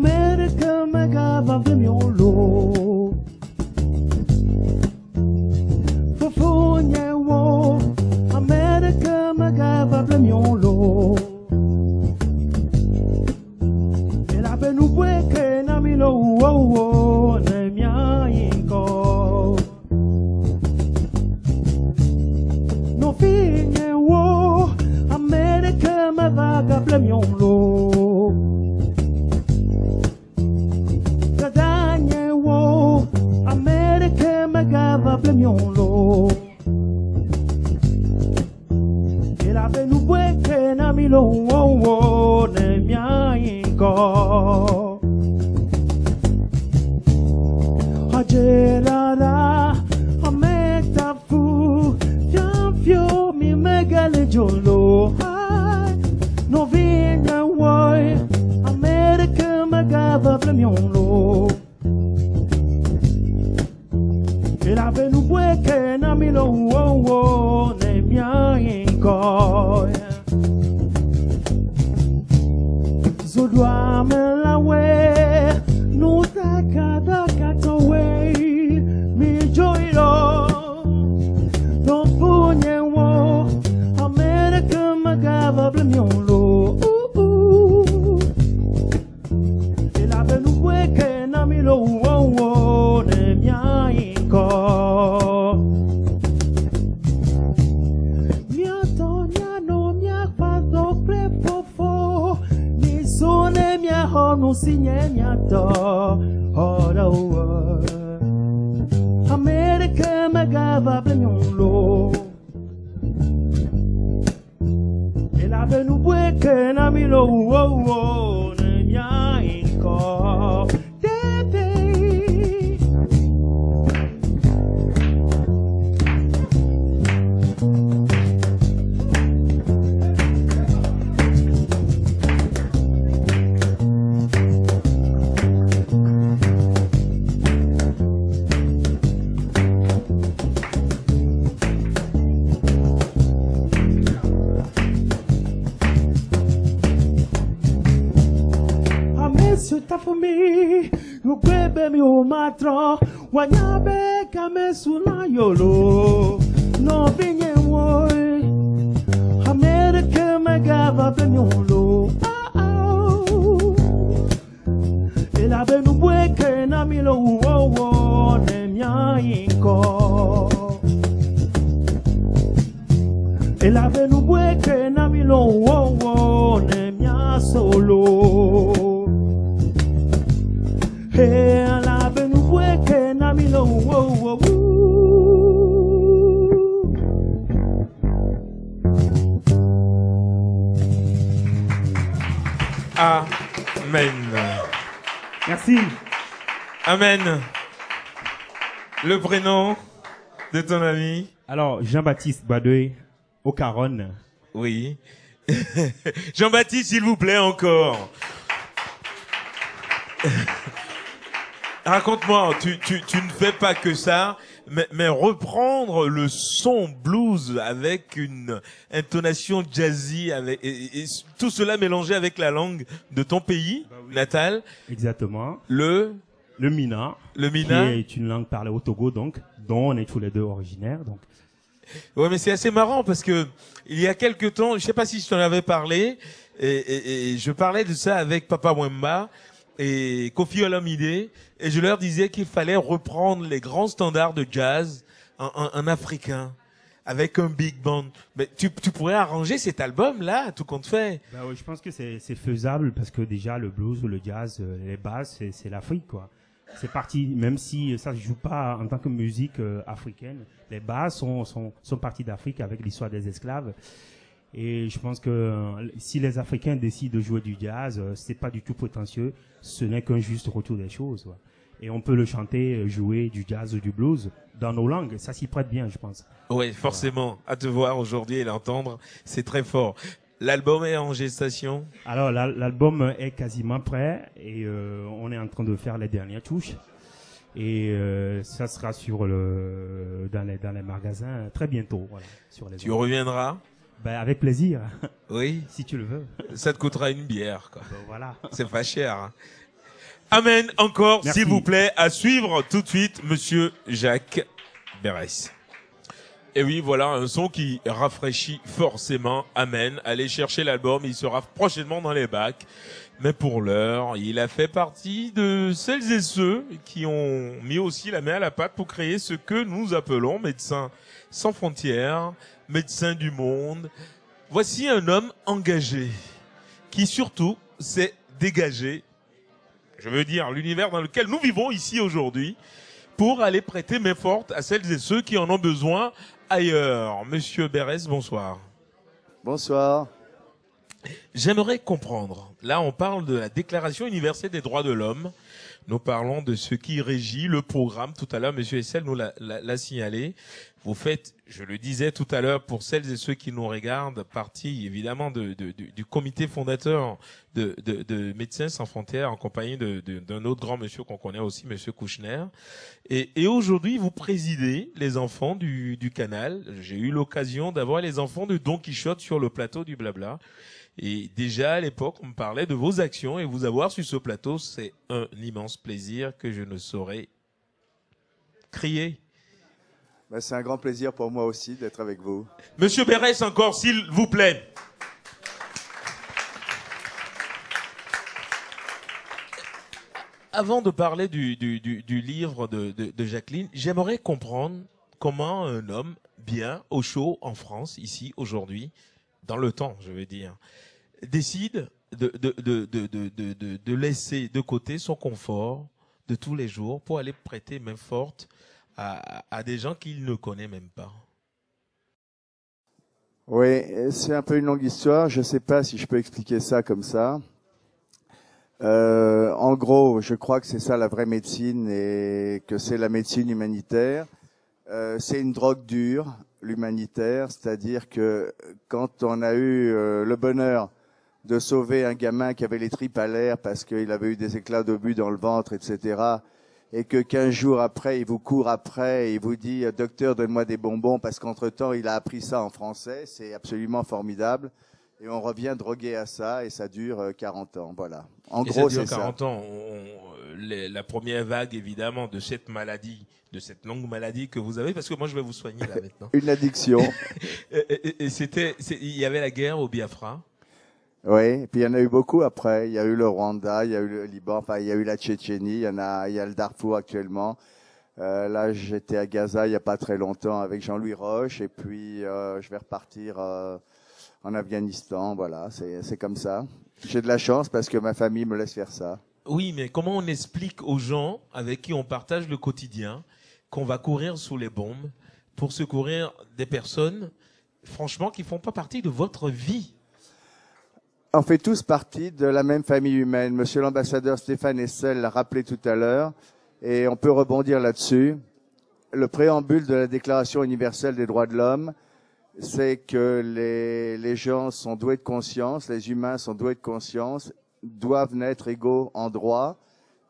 Dada, ameta fu, fianfio mi megale jolo. No vinha woi, America magava plemiolo. E la venue che na milo wo ne mia inco. Zodwa me la we, no takada kato we, mi joylo. No punye wo, America magava plemiolo. E la venue che na milo wo ne mia inco. Mia tonya no mia fatto prepofo, mi sone mia hono signe mia to. Ora America magava plemiolo. E la venue che na milo ne mia inco. Tafumi, ukwebe mi umatro, wanyabe kame suna yolo, no vinye woi, America magava plemiolo, e la benubwe ke na milo uo ne mia inko, e la benubwe ke na milo uo ne mia solo. Hey, la benue que na milo wo. Amen. Merci. Amen. Le prénom de ton ami? Alors, Jean-Baptiste Badoy, au Caronne. Oui. Jean-Baptiste, s'il vous plaît, encore. Raconte-moi, tu ne fais pas que ça, mais reprendre le son blues avec une intonation jazzy, et tout cela mélangé avec la langue de ton pays natal. Exactement. Le Mina. Le Mina. Qui est une langue parlée au Togo, donc, dont on est tous les deux originaires, donc. Ouais, mais c'est assez marrant parce que il y a quelque temps, je sais pas si je t'en avais parlé, et je parlais de ça avec Papa Wemba et Kofi Olomide, et je leur disais qu'il fallait reprendre les grands standards de jazz en africain, avec un big band. Mais tu pourrais arranger cet album-là, tout compte fait. Bah oui, je pense que c'est faisable, parce que déjà, le blues ou le jazz, les bases, c'est l'Afrique, quoi. C'est parti, même si ça se joue pas en tant que musique africaine, les bases sont parties d'Afrique avec l'histoire des esclaves. Et je pense que si les Africains décident de jouer du jazz, c'est pas du tout prétentieux, ce n'est qu'un juste retour des choses. Ouais. Et on peut le chanter, jouer du jazz ou du blues dans nos langues, ça s'y prête bien, je pense. Oui, forcément. Voilà. À te voir aujourd'hui et l'entendre, c'est très fort. L'album est en gestation? Alors l'album est quasiment prêt et on est en train de faire les dernières touches. Et ça sera dans les magasins très bientôt. Voilà, sur les tu reviendras? Ben, avec plaisir. Oui. Si tu le veux. Ça te coûtera une bière, quoi. Ben, voilà. C'est pas cher. Hein. Amen. Encore, s'il vous plaît, à suivre tout de suite, Monsieur Jacques Berès. Et oui, voilà un son qui rafraîchit forcément. Amen. Allez chercher l'album, il sera prochainement dans les bacs. Mais pour l'heure, il a fait partie de celles et ceux qui ont mis aussi la main à la pâte pour créer ce que nous appelons Médecins sans frontières, Médecins du monde. Voici un homme engagé qui surtout s'est dégagé, je veux dire l'univers dans lequel nous vivons ici aujourd'hui, pour aller prêter main forte à celles et ceux qui en ont besoin ailleurs. Monsieur Berès, bonsoir. Bonsoir. J'aimerais comprendre, là on parle de la Déclaration universelle des droits de l'homme, Nous parlons de ce qui régit le programme. Tout à l'heure, Monsieur Essel nous l'a signalé. Vous faites, je le disais tout à l'heure, pour celles et ceux qui nous regardent, partie évidemment du comité fondateur de Médecins sans frontières, en compagnie d'un autre grand monsieur qu'on connaît aussi, Monsieur Kouchner. Et aujourd'hui, vous présidez les enfants du Canal. J'ai eu l'occasion d'avoir les enfants de Don Quichotte sur le plateau du Blabla. Et déjà à l'époque, on me parlait de vos actions, et vous avoir sur ce plateau, c'est un immense plaisir que je ne saurais crier. Ben, c'est un grand plaisir pour moi aussi d'être avec vous. Monsieur Berès, encore, s'il vous plaît. Avant de parler du livre de Jacqueline, j'aimerais comprendre comment un homme bien au chaud en France, ici, aujourd'hui, dans le temps, je veux dire, décide de laisser de côté son confort de tous les jours pour aller prêter main forte à des gens qu'il ne connaît même pas. Oui, c'est un peu une longue histoire. Je ne sais pas si je peux expliquer ça comme ça. En gros, je crois que c'est ça la vraie médecine et que c'est la médecine humanitaire. C'est une drogue dure, l'humanitaire, c'est-à-dire que quand on a eu le bonheur de sauver un gamin qui avait les tripes à l'air parce qu'il avait eu des éclats d'obus dans le ventre, etc., et que 15 jours après, il vous court après et il vous dit « Docteur, donne-moi des bonbons » parce qu'entre-temps, il a appris ça en français, c'est absolument formidable. Et on revient drogué à ça et ça dure 40 ans, voilà. En gros, c'est ça. 40 ans. La première vague, évidemment, de cette maladie, de cette longue maladie que vous avez, parce que moi, je vais vous soigner là maintenant. Une addiction. Il y avait la guerre au Biafra. Oui, et puis il y en a eu beaucoup après. Il y a eu le Rwanda, il y a eu le Liban, enfin il y a eu la Tchétchénie, il y a le Darfour actuellement. Là, j'étais à Gaza il n'y a pas très longtemps avec Jean-Louis Roche, et puis je vais repartir en Afghanistan. Voilà, c'est comme ça. J'ai de la chance parce que ma famille me laisse faire ça. Oui, mais comment on explique aux gens avec qui on partage le quotidien qu'on va courir sous les bombes pour secourir des personnes, franchement, qui font pas partie de votre vie? On fait tous partie de la même famille humaine. Monsieur l'ambassadeur Stéphane Hessel l'a rappelé tout à l'heure, et on peut rebondir là-dessus. Le préambule de la Déclaration universelle des droits de l'homme, c'est que les gens sont doués de conscience, les humains sont doués de conscience, doivent naître égaux en droit,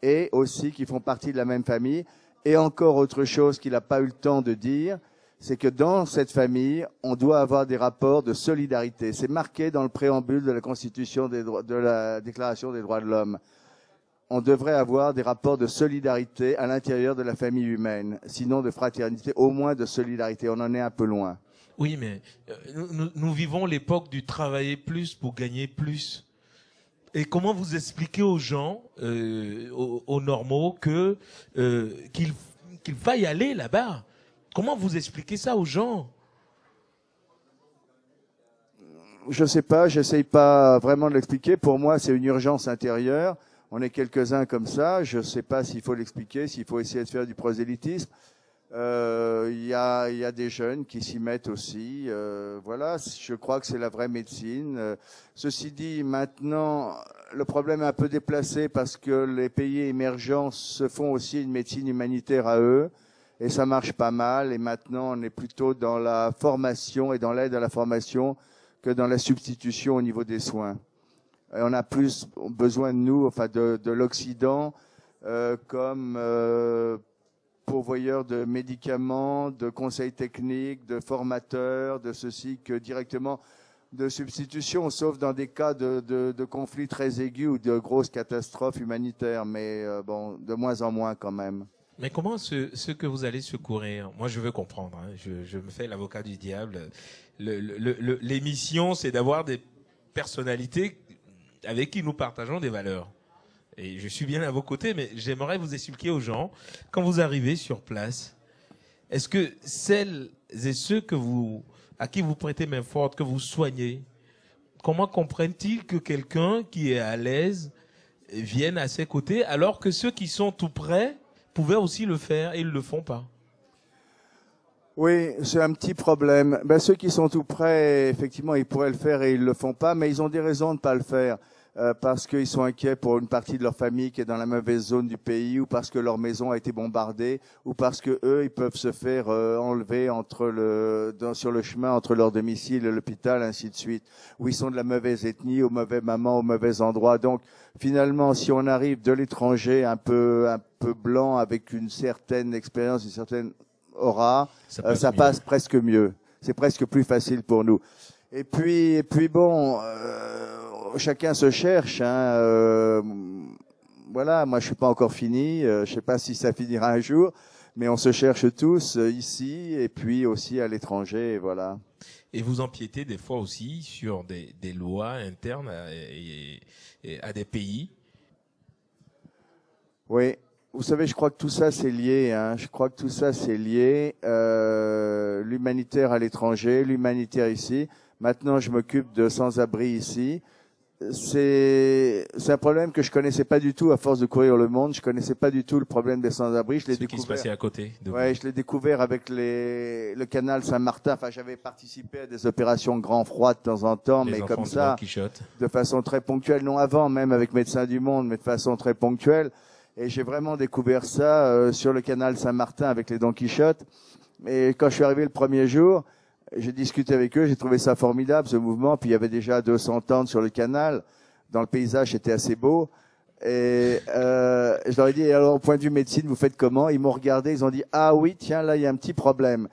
et aussi qu'ils font partie de la même famille. Et encore autre chose qu'il n'a pas eu le temps de dire, c'est que dans cette famille, on doit avoir des rapports de solidarité. C'est marqué dans le préambule de la Constitution de la Déclaration des droits de l'homme. On devrait avoir des rapports de solidarité à l'intérieur de la famille humaine, sinon de fraternité, au moins de solidarité. On en est un peu loin. Oui, mais nous vivons l'époque du travailler plus pour gagner plus. Et comment vous expliquez aux gens, aux normaux, qu'il faille aller là-bas? Comment vous expliquez ça aux gens? Je sais pas, j'essaye pas vraiment de l'expliquer. Pour moi, c'est une urgence intérieure. On est quelques-uns comme ça. Je sais pas s'il faut l'expliquer, s'il faut essayer de faire du prosélytisme. Il y a des jeunes qui s'y mettent aussi. Voilà, je crois que c'est la vraie médecine. Ceci dit, maintenant, le problème est un peu déplacé parce que les pays émergents se font aussi une médecine humanitaire à eux. Et ça marche pas mal. Et maintenant, on est plutôt dans la formation et dans l'aide à la formation que dans la substitution au niveau des soins. Et on a plus besoin de nous, enfin de l'Occident, comme pourvoyeurs de médicaments, de conseils techniques, de formateurs, de ceci, que directement de substitution, sauf dans des cas de conflits très aigus ou de grosses catastrophes humanitaires. Mais bon, de moins en moins quand même. Mais comment ce que vous allez secourir? Moi, je veux comprendre. Hein. Je me fais l'avocat du diable. L'émission, c'est d'avoir des personnalités avec qui nous partageons des valeurs. Et je suis bien à vos côtés, mais j'aimerais vous expliquer aux gens, quand vous arrivez sur place, est-ce que celles et ceux à qui vous prêtez main forte, que vous soignez, comment comprennent-ils que quelqu'un qui est à l'aise vienne à ses côtés, alors que ceux qui sont tout près pouvaient aussi le faire et ils ne le font pas? Oui, c'est un petit problème. Ceux qui sont tout près, effectivement, ils pourraient le faire et ils le font pas, mais ils ont des raisons de ne pas le faire. parce qu'ils sont inquiets pour une partie de leur famille qui est dans la mauvaise zone du pays, ou parce que leur maison a été bombardée, ou parce que eux, ils peuvent se faire enlever sur le chemin entre leur domicile et l'hôpital, ainsi de suite, ou ils sont de la mauvaise ethnie, au mauvais moment, au mauvais endroit. Donc, finalement, si on arrive de l'étranger un peu blanc, avec une certaine expérience, une certaine aura, ça passe presque mieux. C'est presque plus facile pour nous. Et puis bon, chacun se cherche. Voilà, moi je suis pas encore fini. Je sais pas si ça finira un jour, mais on se cherche tous ici et puis aussi à l'étranger. Voilà. Et vous empiétez des fois aussi sur des lois internes à des pays. Oui. Vous savez, je crois que tout ça c'est lié. Je crois que tout ça c'est lié. L'humanitaire à l'étranger, l'humanitaire ici. Maintenant, je m'occupe de sans-abri ici. C'est un problème que je connaissais pas du tout à force de courir le monde. Je connaissais pas du tout le problème des sans-abri. Je l'ai découvert. Ce qui se passait à côté. Ouais, je l'ai découvert avec le canal Saint-Martin. Enfin, j'avais participé à des opérations grand froid de temps en temps, mais comme ça, de façon très ponctuelle. Non, avant, même avec Médecins du Monde, mais de façon très ponctuelle. Et j'ai vraiment découvert ça sur le canal Saint-Martin avec les Don Quichotte. Et quand je suis arrivé le premier jour, j'ai discuté avec eux, j'ai trouvé ça formidable, ce mouvement. Puis il y avait déjà 200 tentes sur le canal. Dans le paysage, c'était assez beau. Et je leur ai dit, alors au point de vue médecine, vous faites comment? Ils m'ont regardé, ils ont dit, ah oui, tiens, là, il y a un petit problème.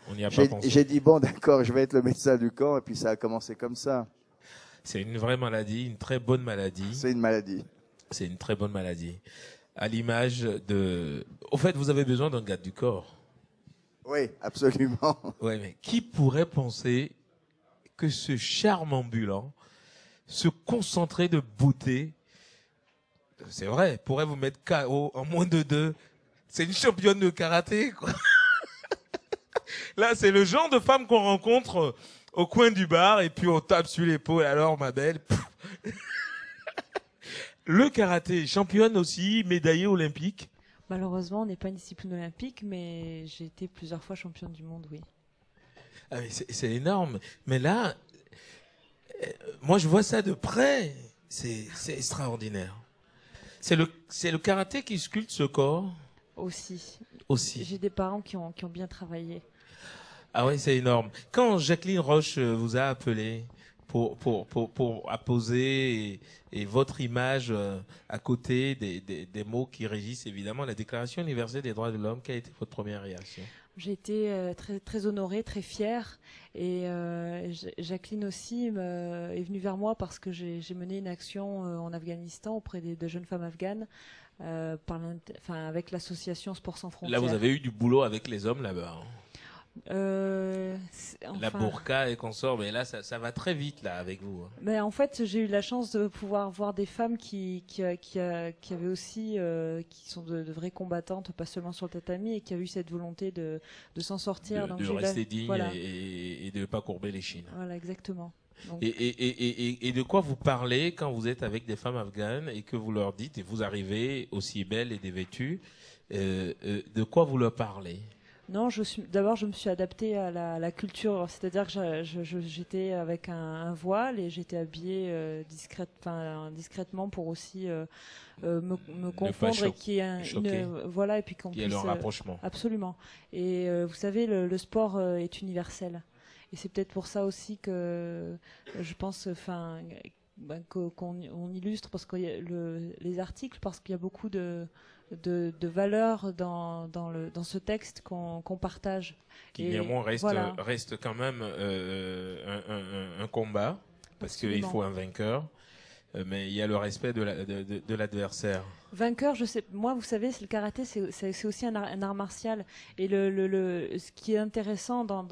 J'ai dit, bon, d'accord, je vais être le médecin du camp. Et puis ça a commencé comme ça. C'est une vraie maladie, une très bonne maladie. C'est une maladie. C'est une très bonne maladie. À l'image de... Au fait, vous avez besoin d'un garde du corps. Oui, absolument. Oui, mais qui pourrait penser que ce charme ambulant, ce concentré de beauté, c'est vrai, pourrait vous mettre KO en moins de 2. C'est une championne de karaté, quoi. Là, c'est le genre de femme qu'on rencontre au coin du bar et puis on tape sur l'épaule. Alors, ma belle. Le karaté, championne aussi, médaillée olympique. Malheureusement, on n'est pas une discipline olympique, mais j'ai été plusieurs fois championne du monde, oui. Ah, mais c'est énorme. Mais là, moi, je vois ça de près. C'est extraordinaire. C'est le karaté qui sculpte ce corps. Aussi. J'ai des parents qui ont bien travaillé. Ah oui, c'est énorme. Quand Jacqueline Roche vous a appelé pour apposer et votre image à côté des mots qui régissent évidemment la Déclaration universelle des droits de l'homme, quelle a été votre première réaction? J'ai été très, très honorée, très fière. Et Jacqueline aussi est venue vers moi parce que j'ai mené une action en Afghanistan auprès de jeunes femmes afghanes avec l'association Sport sans frontières. Là, vous avez eu du boulot avec les hommes là-bas. La burqa et consorts, mais là ça va très vite là avec vous. Mais en fait, j'ai eu la chance de pouvoir voir des femmes qui avaient aussi qui sont de vraies combattantes, pas seulement sur le tatami, et qui avaient eu cette volonté de s'en sortir, de rester digne et de ne pas courber les chines. Voilà, exactement. Donc... Et de quoi vous parlez quand vous êtes avec des femmes afghanes et que vous leur dites, et vous arrivez aussi belles et dévêtues, de quoi vous leur parlez? Non, d'abord je me suis adaptée à la culture, c'est-à-dire que j'étais avec un voile et j'étais habillée discrètement pour aussi me confondre et qu'il y ait voilà, et puis qu'on puisse le rapprochement. Absolument. Et vous savez, le sport est universel. Et c'est peut-être pour ça aussi que je pense, qu'on illustre parce que les articles, parce qu'il y a beaucoup de valeurs dans ce texte qu'on partage. Qui néanmoins reste quand même un combat, parce qu'il faut un vainqueur, mais il y a le respect de l'adversaire. Vainqueur, je sais, moi, vous savez, le karaté, c'est aussi un art martial. Et ce qui est intéressant dans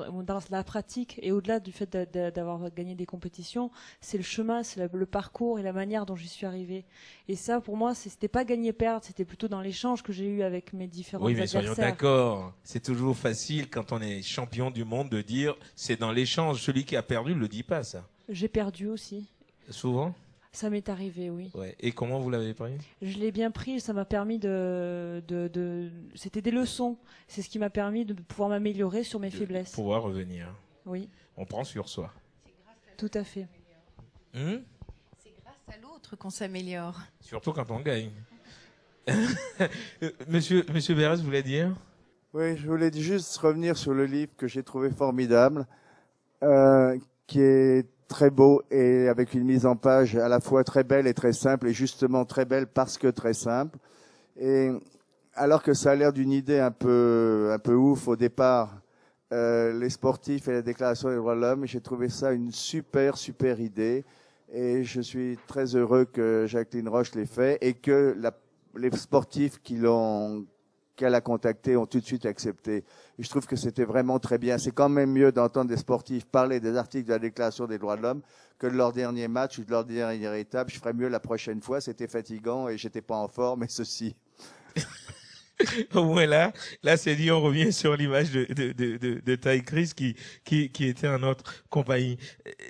la pratique, et au-delà du fait d'avoir gagné des compétitions, c'est le chemin, c'est le parcours et la manière dont j'y suis arrivée. Et ça, pour moi, c'était pas gagner-perdre, c'était plutôt dans l'échange que j'ai eu avec mes différents adversaires. Oui, mais soyons d'accord. C'est toujours facile, quand on est champion du monde, de dire c'est dans l'échange. Celui qui a perdu ne le dit pas, ça. J'ai perdu aussi. Souvent? Ça m'est arrivé, oui. Ouais. Et comment vous l'avez pris? Je l'ai bien pris, ça m'a permis c'était des leçons. C'est ce qui m'a permis de pouvoir m'améliorer sur mes faiblesses. Pouvoir revenir. Oui. On prend sur soi. Tout à fait. C'est grâce à l'autre qu'on s'améliore. Surtout quand on gagne. Monsieur Berès, vous voulez dire? Oui, je voulais juste revenir sur le livre que j'ai trouvé formidable, qui est très beau et avec une mise en page à la fois très belle et très simple, et justement très belle parce que très simple. Et alors que ça a l'air d'une idée un peu ouf au départ, les sportifs et la Déclaration des droits de l'homme, j'ai trouvé ça une super idée. Et je suis très heureux que Jacqueline Roche l'ait fait et que les sportifs qu'elle a contactés ont tout de suite accepté. Et je trouve que c'était vraiment très bien. C'est quand même mieux d'entendre des sportifs parler des articles de la Déclaration des droits de l'homme que de leur dernier match ou de leur dernière étape. Je ferai mieux la prochaine fois. C'était fatigant et j'étais pas en forme, et ceci. Au moins là c'est dit, on revient sur l'image de Ty Chris qui était en notre compagnie.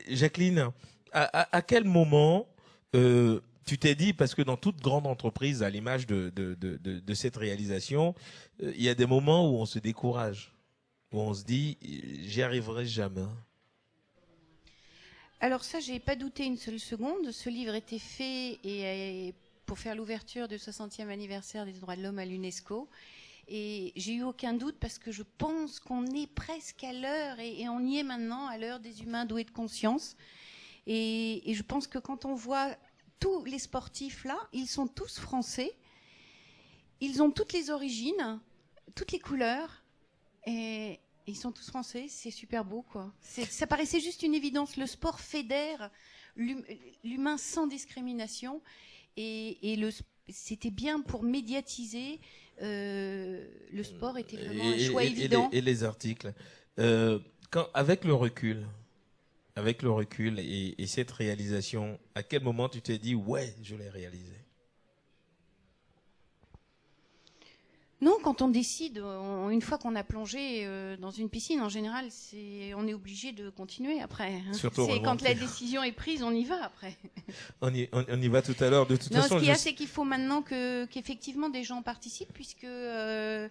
Jacqueline, à quel moment tu t'es dit, parce que dans toute grande entreprise, à l'image de cette réalisation, il y a des moments où on se décourage, où on se dit j'y arriverai jamais. Alors ça, j'ai pas douté une seule seconde. Ce livre était fait et pour faire l'ouverture du 60e anniversaire des droits de l'homme à l'UNESCO. Et j'ai eu aucun doute parce que je pense qu'on est presque à l'heure, et on y est maintenant, à l'heure des humains doués de conscience. Et je pense que quand on voit tous les sportifs là, ils sont tous français, ils ont toutes les origines, toutes les couleurs, et ils sont tous français, c'est super beau quoi. Ça paraissait juste une évidence, le sport fédère l'humain sans discrimination, et c'était bien pour médiatiser, le sport était vraiment un choix évident. Et les articles, avec le recul et cette réalisation, à quel moment tu t'es dit ouais, je l'ai réalisé? Non, quand on décide, une fois qu'on a plongé dans une piscine, en général, on est obligé de continuer après. Hein. Surtout c'est quand la décision est prise, on y va après. On y va tout à l'heure. De toute façon, ce qu'il y a, c'est qu'il faut maintenant qu'effectivement des gens participent, puisque je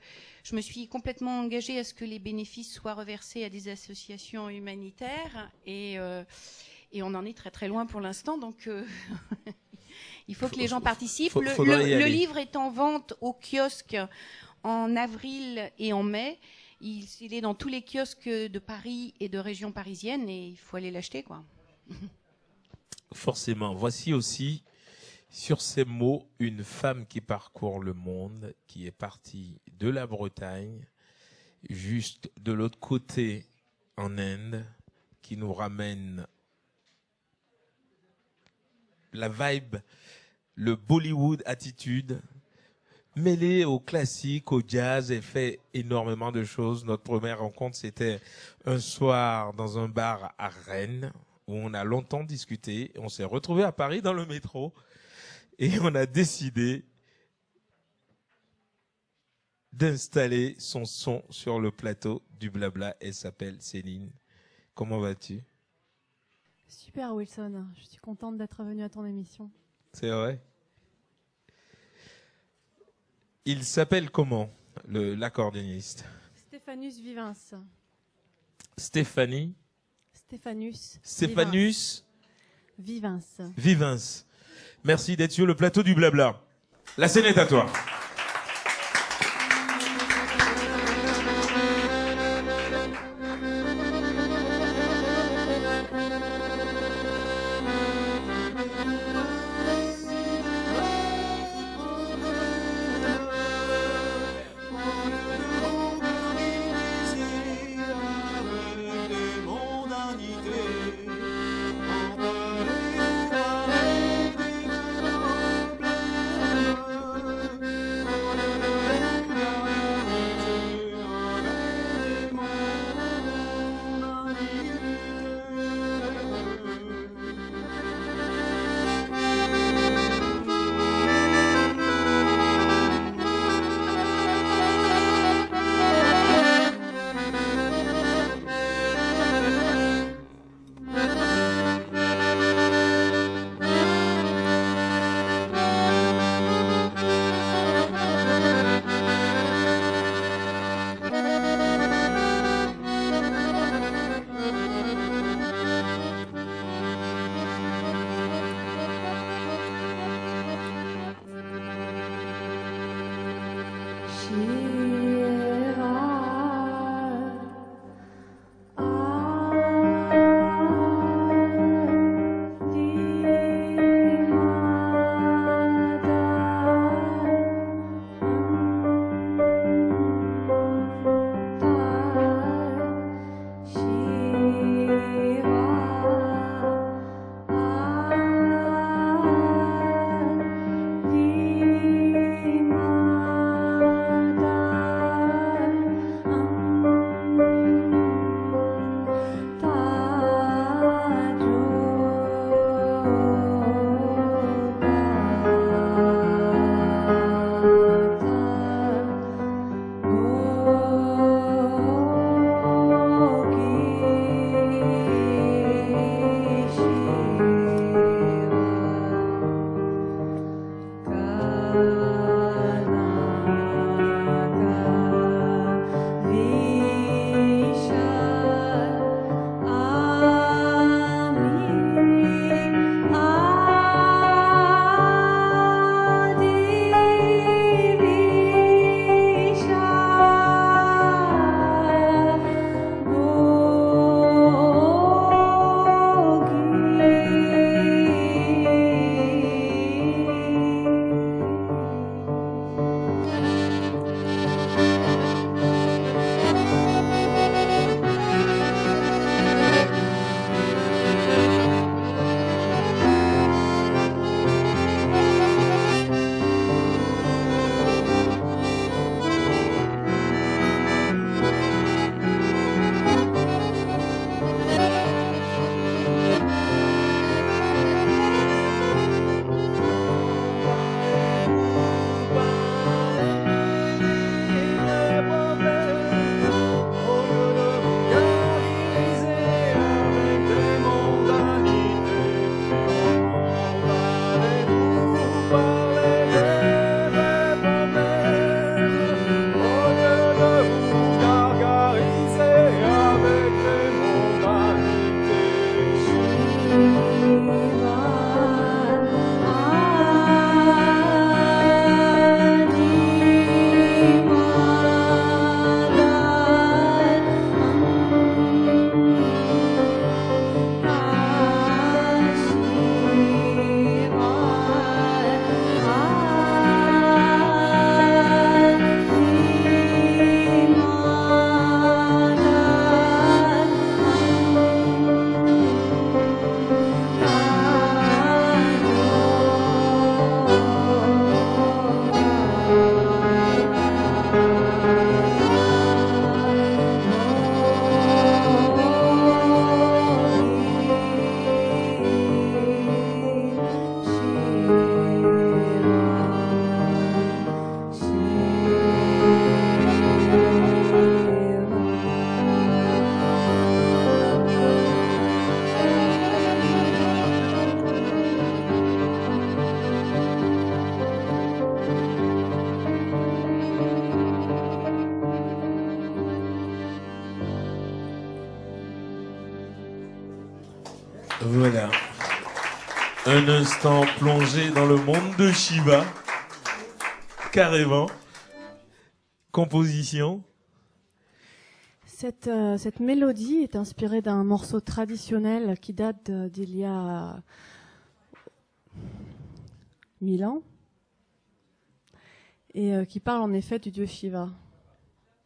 me suis complètement engagée à ce que les bénéfices soient reversés à des associations humanitaires, et on en est très très loin pour l'instant, donc il faut que les gens participent. Le livre est en vente au kiosque en avril et en mai. Il est dans tous les kiosques de Paris et de région parisienne, et il faut aller l'acheter, quoi. Forcément. Voici aussi, sur ces mots, une femme qui parcourt le monde, qui est partie de la Bretagne, juste de l'autre côté en Inde, qui nous ramène la vibe, le Bollywood attitude, mêlé au classique, au jazz, et fait énormément de choses. Notre première rencontre, c'était un soir dans un bar à Rennes, où on a longtemps discuté. On s'est retrouvés à Paris dans le métro, et on a décidé d'installer son son sur le plateau du Blabla. Elle s'appelle Céline. Comment vas-tu? Super Wilson, je suis contente d'être venue à ton émission. C'est vrai. Il s'appelle comment, l'accordéoniste? Stéphanus Vivens. Stéphanie? Stéphanus Vivens. Vivens. Merci d'être sur le plateau du Blabla. La scène est à toi. Voilà. Un instant plongé dans le monde de Shiva. Carrément. Composition. Cette mélodie est inspirée d'un morceau traditionnel qui date d'il y a 1000 ans et qui parle en effet du dieu Shiva,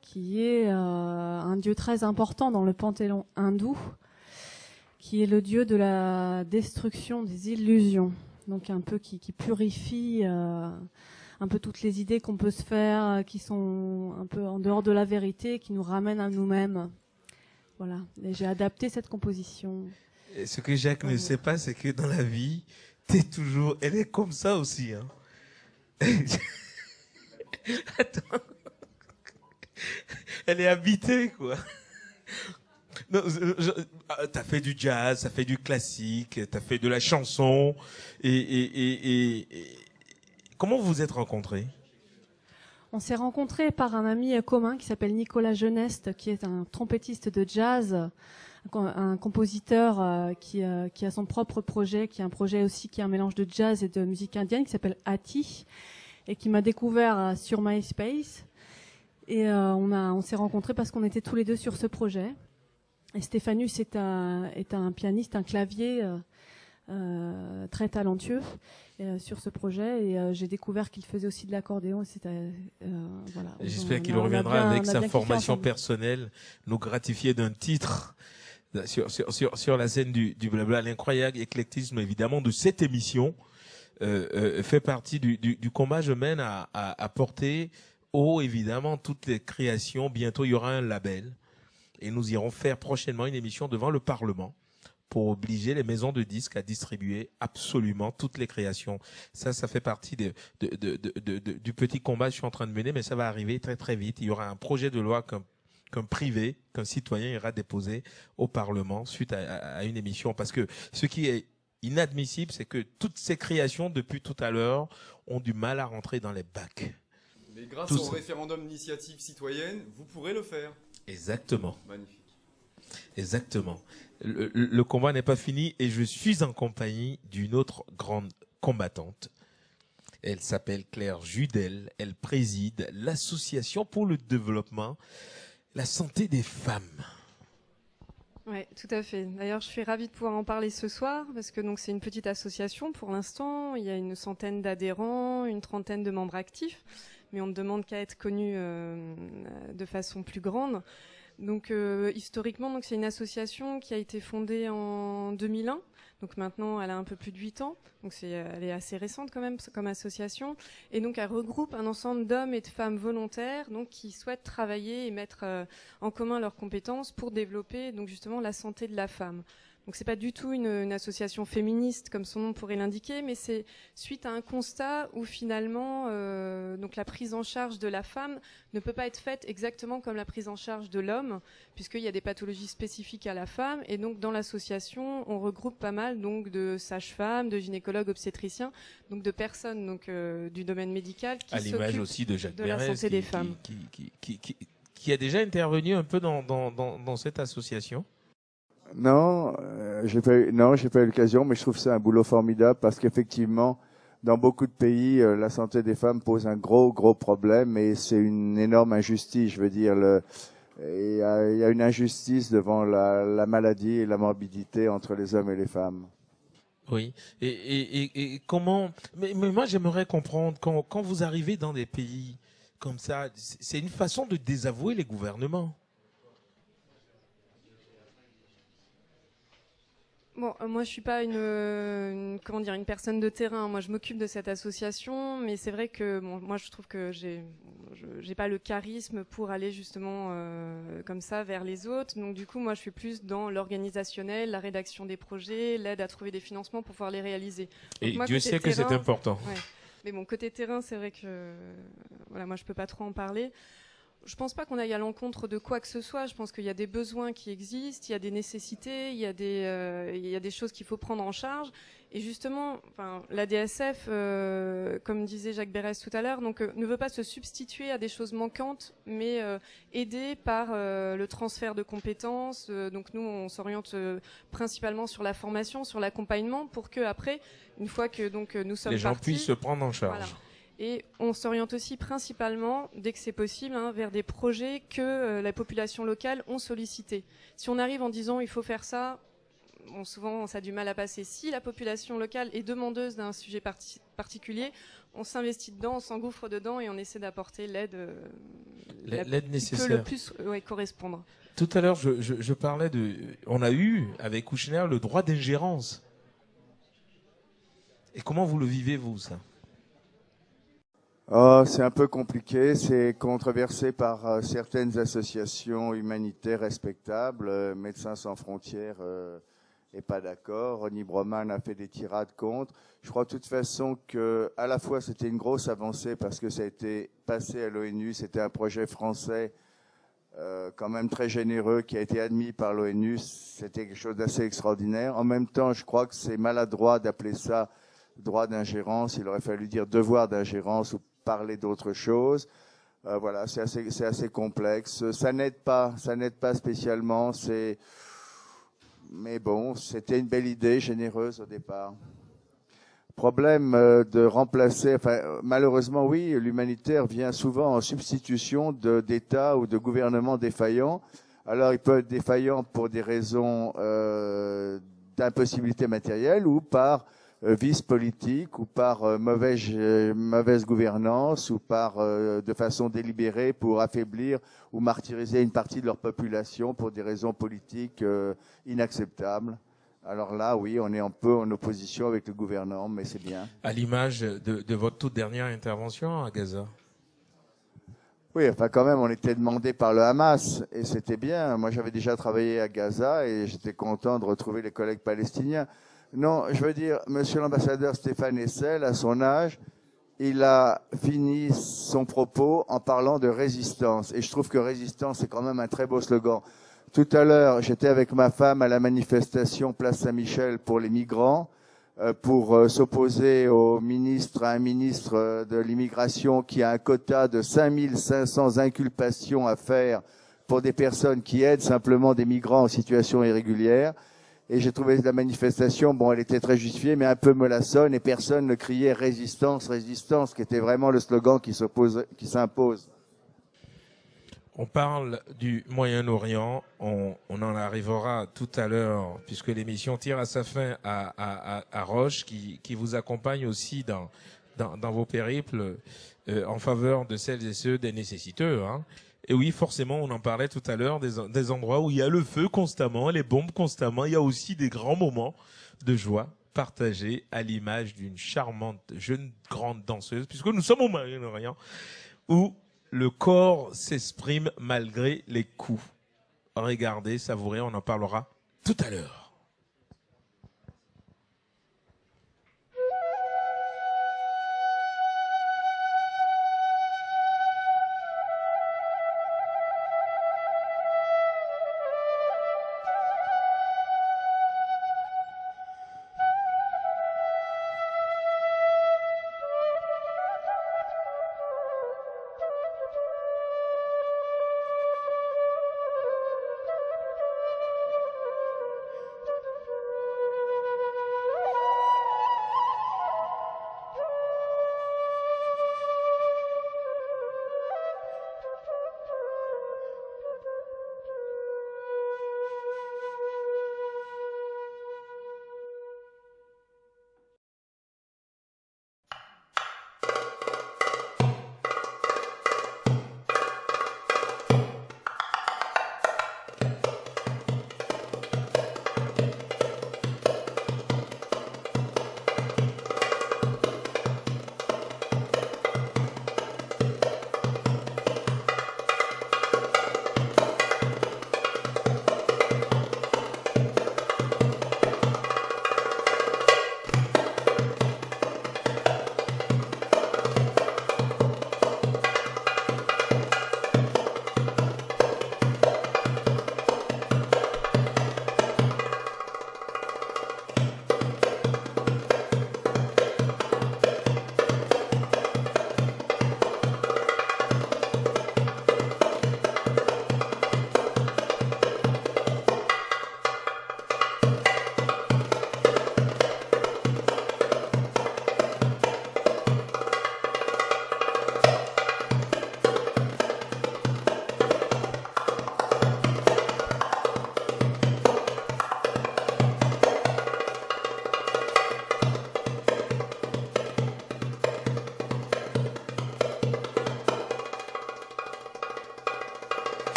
qui est un dieu très important dans le panthéon hindou, qui est le dieu de la destruction des illusions, donc un peu qui purifie un peu toutes les idées qu'on peut se faire, qui sont un peu en dehors de la vérité, qui nous ramènent à nous-mêmes. Voilà. Et j'ai adapté cette composition. Et ce que Jacques ne sait pas, c'est que dans la vie, elle est comme ça aussi, hein. Attends. Elle est habitée, quoi. T'as fait du jazz, t'as fait du classique, t'as fait de la chanson, et comment vous vous êtes rencontrés? On s'est rencontrés par un ami commun qui s'appelle Nicolas Geneste, qui est un trompettiste de jazz, un compositeur qui a son propre projet, qui est un projet aussi qui est un mélange de jazz et de musique indienne, qui s'appelle Ati, et qui m'a découvert sur MySpace. Et on s'est rencontrés parce qu'on était tous les deux sur ce projet. Et Stéphanus est un pianiste, un clavier très talentueux sur ce projet. Et j'ai découvert qu'il faisait aussi de l'accordéon. Voilà. J'espère qu'il reviendra avec sa formation personnelle, nous gratifier d'un titre sur la scène du blabla. L'incroyable éclectisme, évidemment, de cette émission fait partie du combat je mène à porter haut, évidemment, toutes les créations. Bientôt, il y aura un label. Et nous irons faire prochainement une émission devant le Parlement pour obliger les maisons de disques à distribuer absolument toutes les créations. Ça fait partie du petit combat que je suis en train de mener, mais ça va arriver très très vite. Il y aura un projet de loi qu'un privé, qu'un citoyen ira déposer au Parlement suite à une émission. Parce que ce qui est inadmissible, c'est que toutes ces créations, depuis tout à l'heure, ont du mal à rentrer dans les bacs. Mais grâce au référendum d'initiative citoyenne, vous pourrez le faire. Exactement. Magnifique. Exactement. Le combat n'est pas fini et je suis en compagnie d'une autre grande combattante. Elle s'appelle Claire Judel. Elle préside l'Association pour le développement, la santé des femmes. Oui, tout à fait. D'ailleurs, je suis ravie de pouvoir en parler ce soir parce que donc c'est une petite association pour l'instant. Il y a une centaine d'adhérents, une trentaine de membres actifs, mais on ne demande qu'à être connu de façon plus grande. Donc historiquement, donc c'est une association qui a été fondée en 2001. Donc maintenant, elle a un peu plus de 8 ans. Donc elle est assez récente quand même comme association. Et donc elle regroupe un ensemble d'hommes et de femmes volontaires, donc qui souhaitent travailler et mettre en commun leurs compétences pour développer donc justement la santé de la femme. Donc c'est pas du tout une association féministe comme son nom pourrait l'indiquer, mais c'est suite à un constat où finalement donc la prise en charge de la femme ne peut pas être faite exactement comme la prise en charge de l'homme, puisqu'il y a des pathologies spécifiques à la femme. Et donc dans l'association, on regroupe pas mal donc de sages-femmes, de gynécologues, obstétriciens, donc de personnes donc du domaine médical qui s'occupent à l'image aussi de Jacques la santé des femmes. Qui a déjà intervenu un peu dans cette association. Non, j'ai pas eu l'occasion, mais je trouve ça un boulot formidable parce qu'effectivement, dans beaucoup de pays, la santé des femmes pose un gros problème et c'est une énorme injustice. Je veux dire, il y a une injustice devant la maladie et la morbidité entre les hommes et les femmes. Oui. Et comment? Mais moi, j'aimerais comprendre quand vous arrivez dans des pays comme ça, c'est une façon de désavouer les gouvernements. Bon, moi je suis pas une personne de terrain. Moi je m'occupe de cette association, mais c'est vrai que moi je trouve que j'ai pas le charisme pour aller justement comme ça vers les autres. Donc du coup moi je suis plus dans l'organisationnel, la rédaction des projets, l'aide à trouver des financements pour pouvoir les réaliser. Donc, Et moi, Dieu sait que c'est important. Ouais. Mais bon, côté terrain, c'est vrai que voilà, moi je peux pas trop en parler. je pense pas qu'on aille à l'encontre de quoi que ce soit. Je pense qu'il y a des besoins qui existent, il y a des nécessités, il y a des choses qu'il faut prendre en charge. Et justement, enfin, la DSF, comme disait Jacques Berès tout à l'heure, donc ne veut pas se substituer à des choses manquantes, mais aider par le transfert de compétences. Donc nous, on s'oriente principalement sur la formation, sur l'accompagnement, pour que après, une fois que donc nous sommes les gens partis, puissent se prendre en charge. voilà. Et on s'oriente aussi principalement, dès que c'est possible, vers des projets que la population locale ont sollicités. Si on arrive en disant il faut faire ça, bon, souvent ça a du mal à passer. Si la population locale est demandeuse d'un sujet particulier, on s'investit dedans, on s'engouffre dedans et on essaie d'apporter l'aide nécessaire. qui peut le plus correspondre. Tout à l'heure, je parlais on a eu avec Kouchner le droit d'ingérence. Et comment vous le vivez, vous, ça? Oh, c'est un peu compliqué, c'est controversé par certaines associations humanitaires respectables. Médecins sans frontières n'est pas d'accord. Ronnie Broman a fait des tirades contre. Je crois de toute façon que à la fois c'était une grosse avancée parce que ça a été passé à l'ONU, c'était un projet français quand même très généreux qui a été admis par l'ONU. C'était quelque chose d'assez extraordinaire. En même temps, je crois que c'est maladroit d'appeler ça droit d'ingérence. Il aurait fallu dire devoir d'ingérence ou parler d'autre chose. Voilà, c'est assez complexe. Ça n'aide pas spécialement. Mais bon, c'était une belle idée, généreuse au départ. Problème de remplacer. Enfin, malheureusement, oui, l'humanitaire vient souvent en substitution d'États ou de gouvernements défaillants. Alors, il peut être défaillant pour des raisons d'impossibilité matérielle ou par vice politique ou par mauvaise gouvernance ou par de façon délibérée pour affaiblir ou martyriser une partie de leur population pour des raisons politiques inacceptables. Alors là, oui, on est un peu en opposition avec le gouvernement, mais c'est bien. À l'image de votre toute dernière intervention à Gaza. Oui, enfin quand même, on était demandé par le Hamas et c'était bien. Moi, j'avais déjà travaillé à Gaza et j'étais content de retrouver les collègues palestiniens. Non, je veux dire, monsieur l'ambassadeur Stéphane Hessel, à son âge, il a fini son propos en parlant de résistance. Et je trouve que résistance, c'est quand même un très beau slogan. Tout à l'heure, j'étais avec ma femme à la manifestation Place Saint-Michel pour les migrants, pour s'opposer à un ministre de l'immigration qui a un quota de 5500 inculpations à faire pour des personnes qui aident simplement des migrants en situation irrégulière. Et j'ai trouvé la manifestation, bon, elle était très justifiée, mais un peu mollassonne, et personne ne criait résistance, résistance, qui était vraiment le slogan qui s'impose. On parle du Moyen-Orient, on en arrivera tout à l'heure, puisque l'émission tire à sa fin à Roche, qui vous accompagne aussi dans vos périples en faveur de celles et ceux des nécessiteux, hein. Et oui, forcément, on en parlait tout à l'heure, des endroits où il y a le feu constamment, les bombes constamment. Il y a aussi des grands moments de joie partagés à l'image d'une charmante jeune grande danseuse, puisque nous sommes au Moyen-Orient, où le corps s'exprime malgré les coups. Regardez, savourez, on en parlera tout à l'heure.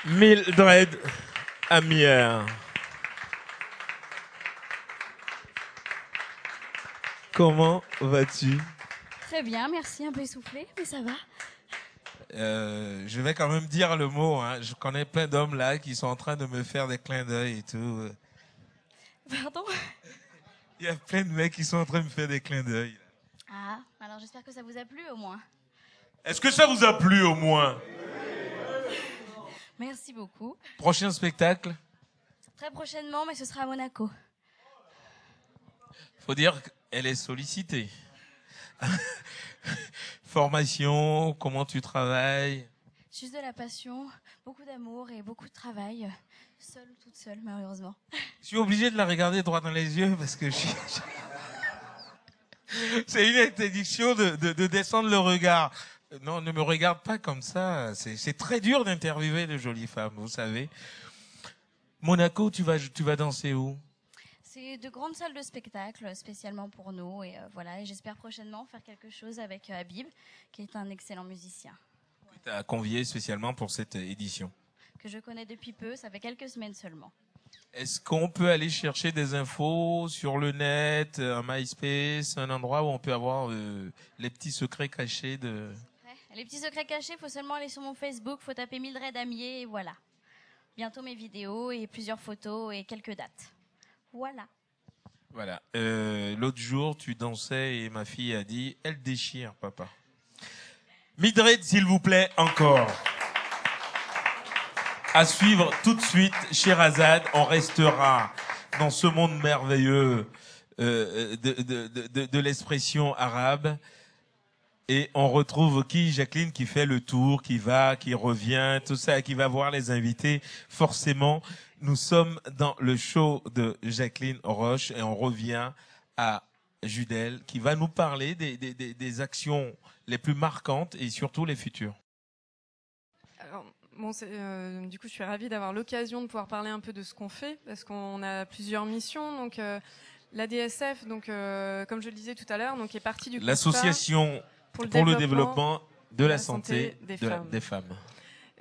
Mildred Amière. Comment vas-tu? Très bien, merci, un peu essoufflé, mais ça va. Je vais quand même dire le mot. Hein. Je connais plein d'hommes là qui sont en train de me faire des clins d'œil et tout. Pardon? Il y a plein de mecs qui sont en train de me faire des clins d'œil. Ah, alors j'espère que ça vous a plu au moins. Est-ce que ça vous a plu au moins? Merci beaucoup. Prochain spectacle? Très prochainement, mais ce sera à Monaco. Faut dire qu'elle est sollicitée. Formation, comment tu travailles? Juste de la passion, beaucoup d'amour et beaucoup de travail. Seule ou toute seule, malheureusement. Je suis obligé de la regarder droit dans les yeux parce que c'est une interdiction de descendre le regard. Non, ne me regarde pas comme ça. C'est très dur d'interviewer de jolies femmes, vous savez. Monaco, tu vas danser où? C'est de grandes salles de spectacle, spécialement pour nous. Et voilà, et j'espère prochainement faire quelque chose avec Habib, qui est un excellent musicien. Tu as convié spécialement pour cette édition. Que je connais depuis peu, ça fait quelques semaines seulement. Est-ce qu'on peut aller chercher des infos sur le net, un MySpace, un endroit où on peut avoir les petits secrets cachés de... Ouais, les petits secrets cachés, il faut seulement aller sur mon Facebook, il faut taper Mildred Amier et voilà. Bientôt mes vidéos et plusieurs photos et quelques dates. Voilà. Voilà. L'autre jour, tu dansais et ma fille a dit « Elle déchire, papa ». Mildred, s'il vous plaît, encore. À suivre tout de suite, Sherazade, on restera dans ce monde merveilleux de l'expression arabe. Et on retrouve qui? Jacqueline qui fait le tour, qui va, qui revient, tout ça, qui va voir les invités. Forcément, nous sommes dans le show de Jacqueline Roche et on revient à Judel qui va nous parler des actions les plus marquantes et surtout les futures. Alors, bon, du coup, je suis ravie d'avoir l'occasion de pouvoir parler un peu de ce qu'on fait parce qu'on a plusieurs missions. Donc, l'ADSF, donc, comme je le disais tout à l'heure, donc est partie du l'association pour le développement de la santé des femmes.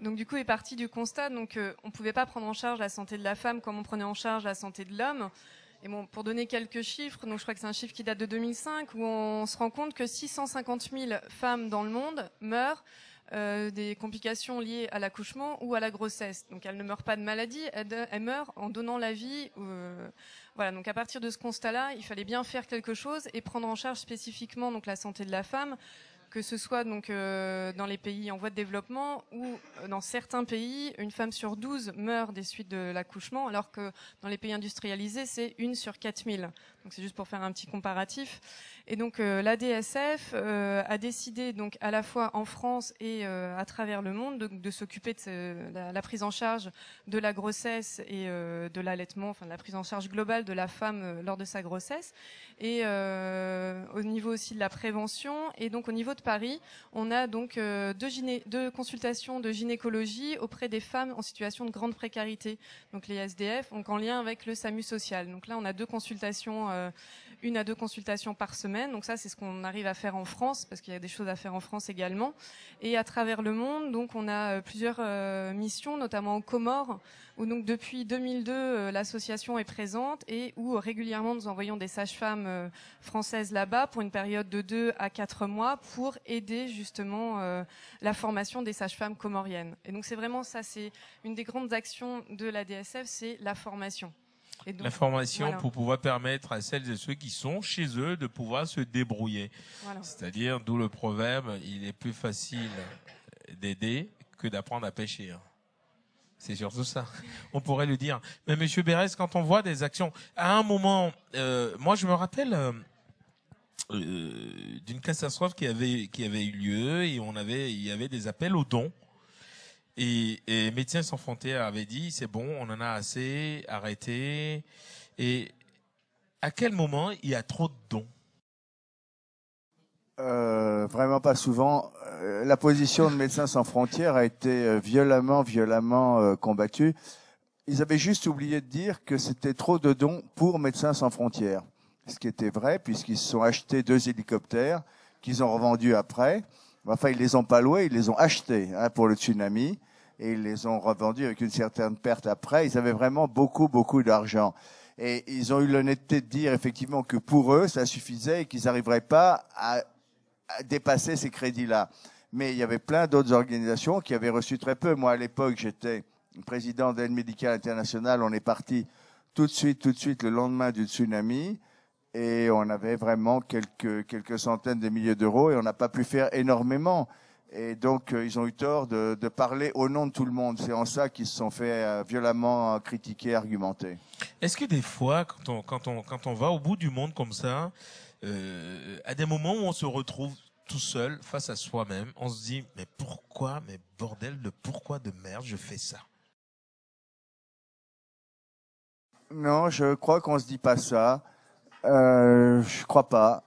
Donc du coup est parti du constat donc on pouvait pas prendre en charge la santé de la femme comme on prenait en charge la santé de l'homme. Et bon, pour donner quelques chiffres, donc je crois que c'est un chiffre qui date de 2005 où on se rend compte que 650 000 femmes dans le monde meurent des complications liées à l'accouchement ou à la grossesse. Donc elles ne meurent pas de maladie, elles meurent en donnant la vie. Voilà, donc à partir de ce constat-là, il fallait bien faire quelque chose et prendre en charge spécifiquement donc la santé de la femme, que ce soit donc dans les pays en voie de développement ou dans certains pays, une femme sur 12 meurt des suites de l'accouchement, alors que dans les pays industrialisés, c'est 1 sur 4000. Donc c'est juste pour faire un petit comparatif. Et donc l'ADSF a décidé donc à la fois en France et à travers le monde de s'occuper de la prise en charge de la grossesse et de l'allaitement, enfin de la prise en charge globale de la femme lors de sa grossesse, et au niveau aussi de la prévention. Et donc au niveau de Paris, on a donc deux consultations de gynécologie auprès des femmes en situation de grande précarité, donc les SDF, donc en lien avec le SAMU social. Donc là, on a 2 consultations, 1 à 2 consultations par semaine. Donc ça, c'est ce qu'on arrive à faire en France, parce qu'il y a des choses à faire en France également. Et à travers le monde, donc on a plusieurs missions, notamment aux Comores, où donc depuis 2002, l'association est présente et où régulièrement nous envoyons des sages-femmes françaises là-bas pour une période de 2 à 4 mois pour aider justement la formation des sages-femmes comoriennes. Et donc c'est vraiment ça, c'est une des grandes actions de la DSF, c'est la formation. Et donc, la formation voilà. Pour pouvoir permettre à celles et ceux qui sont chez eux de pouvoir se débrouiller. Voilà. C'est-à-dire, d'où le proverbe, il est plus facile d'aider que d'apprendre à pêcher. C'est surtout ça. On pourrait le dire. Mais Monsieur Bérès, quand on voit des actions, à un moment, moi je me rappelle d'une catastrophe qui avait eu lieu et il y avait des appels aux dons. Et Médecins sans frontières avait dit c'est bon, on en a assez, arrêtez. Et à quel moment il y a trop de dons? Vraiment pas souvent. La position de Médecins sans frontières a été violemment combattue. Ils avaient juste oublié de dire que c'était trop de dons pour Médecins sans frontières. Ce qui était vrai, puisqu'ils se sont achetés 2 hélicoptères qu'ils ont revendus après. Enfin, ils les ont pas loués, ils les ont achetés pour le tsunami. et ils les ont revendus avec une certaine perte après. Ils avaient vraiment beaucoup, beaucoup d'argent. Et ils ont eu l'honnêteté de dire effectivement que pour eux, ça suffisait et qu'ils n'arriveraient pas à dépasser ces crédits-là. Mais il y avait plein d'autres organisations qui avaient reçu très peu. Moi, à l'époque, j'étais président d'Aide médicale internationale. On est parti tout de suite, le lendemain du tsunami. Et on avait vraiment quelques centaines de milliers d'euros et on n'a pas pu faire énormément. Et donc, ils ont eu tort de parler au nom de tout le monde. C'est en ça qu'ils se sont fait violemment critiquer, argumenter. Est-ce que des fois, quand on va au bout du monde comme ça, à des moments où on se retrouve tout seul face à soi-même, on se dit mais pourquoi, mais bordel de pourquoi de merde je fais ça? Non, je crois qu'on se dit pas ça. Je crois pas.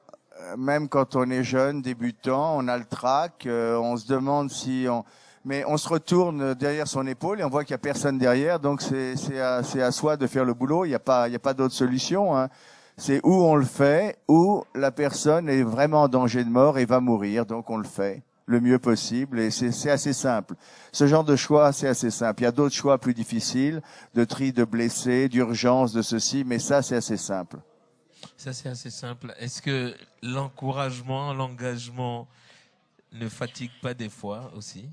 Même quand on est jeune, débutant, on a le trac, on se demande si on... Mais on se retourne derrière son épaule et on voit qu'il y a personne derrière, donc c'est à soi de faire le boulot. Il y a pas d'autre solution, hein. C'est où on le fait, où la personne est vraiment en danger de mort et va mourir, donc on le fait le mieux possible et c'est assez simple. Ce genre de choix, c'est assez simple. Il y a d'autres choix plus difficiles, de tri de blessés, d'urgence, de ceci, mais ça, c'est assez simple. Ça, c'est assez simple. Est-ce que l'encouragement, l'engagement ne fatigue pas des fois aussi?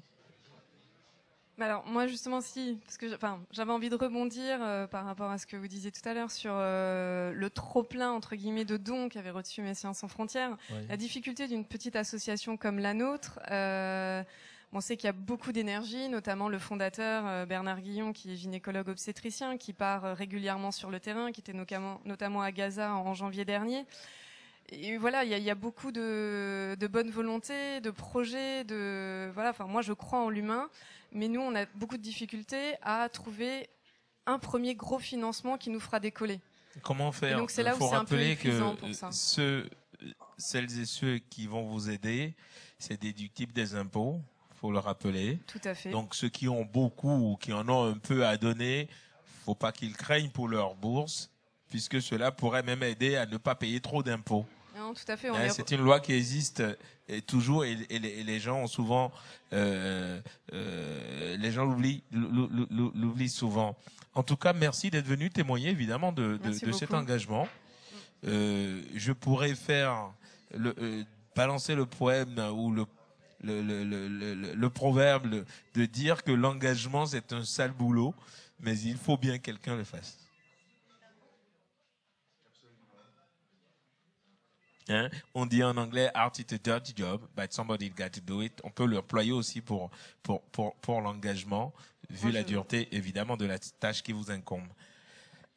Alors moi justement si, parce que j'avais envie de rebondir par rapport à ce que vous disiez tout à l'heure sur le trop-plein entre guillemets de dons qu'avait reçu Médecins sans frontières. Oui. La difficulté d'une petite association comme la nôtre, on sait qu'il y a beaucoup d'énergie, notamment le fondateur Bernard Guillon qui est gynécologue obstétricien, qui part régulièrement sur le terrain, qui était notamment à Gaza en janvier dernier. Et voilà, il y a beaucoup de bonne volonté, de projets, voilà. Enfin, moi, je crois en l'humain, mais nous, on a beaucoup de difficultés à trouver un premier gros financement qui nous fera décoller. Comment faire? Et donc c'est là où c'est un peu épuisant pour ça. Celles et ceux qui vont vous aider, c'est déductible des impôts, faut le rappeler. Tout à fait. Donc ceux qui ont beaucoup ou qui en ont un peu à donner, faut pas qu'ils craignent pour leur bourse, puisque cela pourrait même aider à ne pas payer trop d'impôts. Non, tout à fait. C'est une loi qui existe toujours et les gens ont souvent, les gens l'oublient souvent. En tout cas, merci d'être venu témoigner évidemment de cet engagement. Je pourrais faire balancer le poème ou le proverbe de dire que l'engagement c'est un sale boulot, mais il faut bien que quelqu'un le fasse. Hein? On dit en anglais art is a dirty job, but somebody got to do it. On peut l'employer aussi pour l'engagement, vu la dureté évidemment de la tâche qui vous incombe.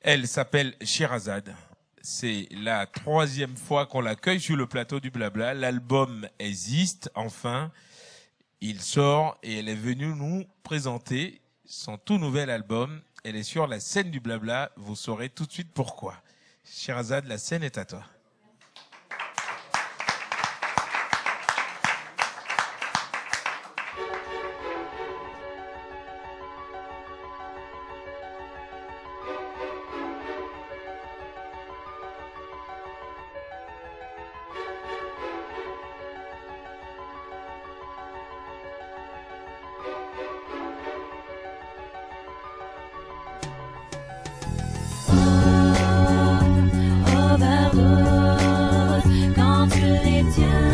Elle s'appelle Sherazade. C'est la 3e fois qu'on l'accueille sur le plateau du Blabla. L'album existe, enfin. Il sort et elle est venue nous présenter son tout nouvel album. Elle est sur la scène du Blabla. Vous saurez tout de suite pourquoi. Sherazade, la scène est à toi. Quand tu les tiens,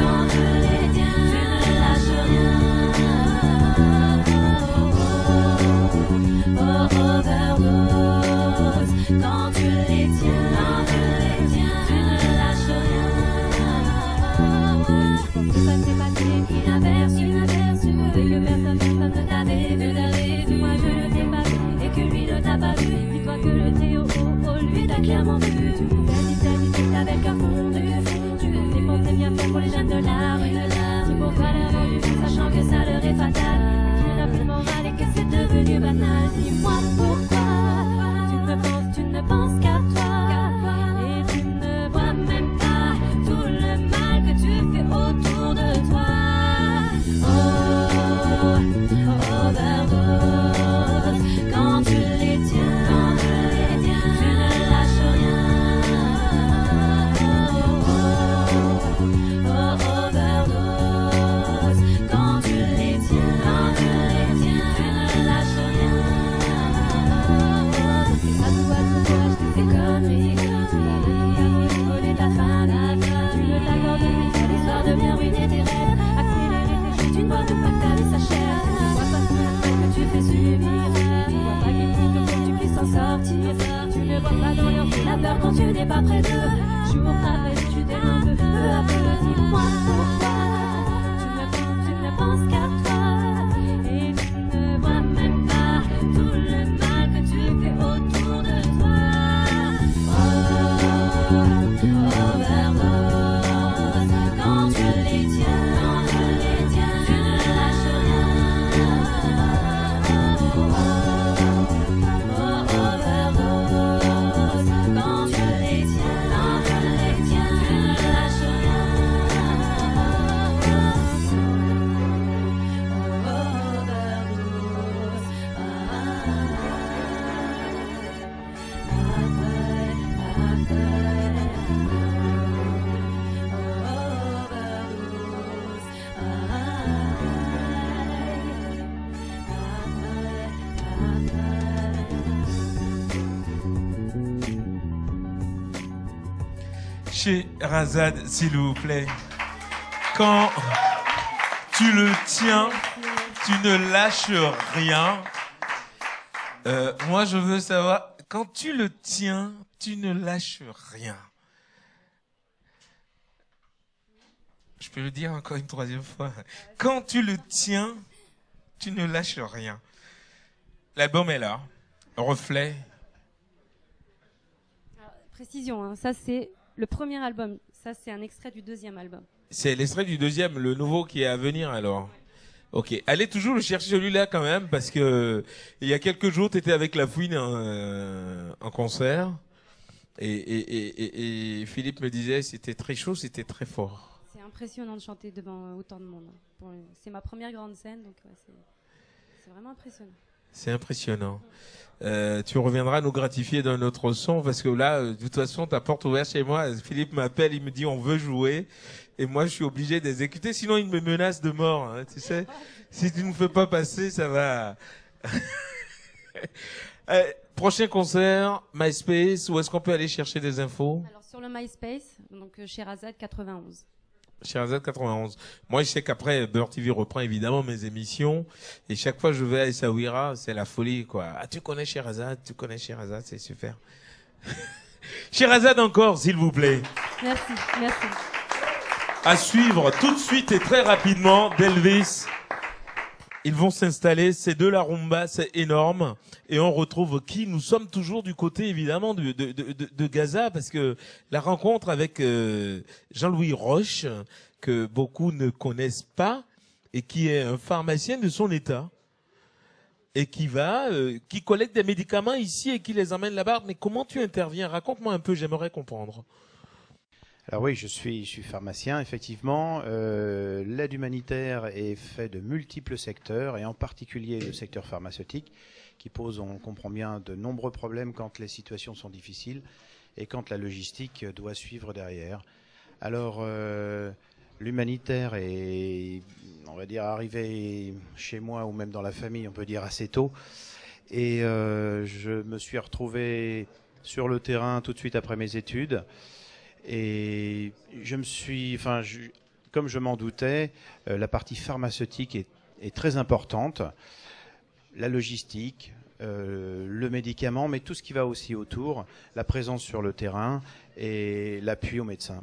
de bien ruiner tes rêves, accélérer tes jeux, tu ne vois même pas que ta vie s'achève. Tu vois pas tout le temps que tu fais subir, tu vois pas qu'il faut que tu puisses s'en sortir. Tu ne vois pas dans leurs yeux la peur quand tu n'es pas près d'eux. Jour après jour, tu t'aimes un peu à peu. Dis-moi pourquoi tu ne penses qu'à toi et tu ne vois même pas tout le mal que tu fais autour de toi. Overdose, quand tu les tiens, tu ne lâches rien. Overdose, quand tu les tiens, tu ne lâches rien. Sherazade, s'il vous plaît. Quand tu le tiens, tu ne lâches rien. Moi, je veux savoir, quand tu le tiens, tu ne lâches rien. Je peux le dire encore une troisième fois. Quand tu le tiens, tu ne lâches rien. L'album est là. Reflet. Alors, précision, hein, ça c'est le premier album. Ça c'est un extrait du deuxième album. C'est l'extrait du deuxième, le nouveau qui est à venir alors. Ok, allez toujours le chercher celui-là quand même parce que il y a quelques jours tu étais avec La Fouine en concert et Philippe me disait c'était très chaud, c'était très fort. C'est impressionnant de chanter devant autant de monde. C'est ma première grande scène, donc ouais, c'est vraiment impressionnant. C'est impressionnant. Tu reviendras nous gratifier d'un autre son parce que là, de toute façon, ta porte ouverte chez moi. Philippe m'appelle, il me dit on veut jouer et moi je suis obligé d'exécuter, sinon il me menace de mort. Hein, tu sais, si tu ne fais pas passer, ça va. Prochain concert, MySpace, où est-ce qu'on peut aller chercher des infos? Alors sur le MySpace, donc Sherazade 91. Sherazade 91. Moi, je sais qu'après, Beurre TV reprend évidemment mes émissions. Et chaque fois que je vais à Essaouira, c'est la folie, quoi. Ah, tu connais Sherazade, c'est super. Sherazade encore, s'il vous plaît. Merci, merci. À suivre tout de suite et très rapidement d'Elvis. Ils vont s'installer, c'est de la rumba, c'est énorme. Et on retrouve qui? Nous sommes toujours du côté, évidemment, de Gaza, parce que la rencontre avec Jean-Louis Roche, que beaucoup ne connaissent pas, et qui est un pharmacien de son état, et qui collecte des médicaments ici et qui les emmène là-bas. Mais comment tu interviens? Raconte-moi un peu, j'aimerais comprendre. Alors oui, je suis pharmacien, effectivement. L'aide humanitaire est faite de multiples secteurs, et en particulier le secteur pharmaceutique, qui pose, on comprend bien, de nombreux problèmes quand les situations sont difficiles et quand la logistique doit suivre derrière. Alors, l'humanitaire est, on va dire, arrivé chez moi ou même dans la famille, on peut dire, assez tôt. Et je me suis retrouvé sur le terrain tout de suite après mes études. Et comme je m'en doutais, la partie pharmaceutique est très importante. La logistique, le médicament, mais tout ce qui va aussi autour, la présence sur le terrain et l'appui aux médecins.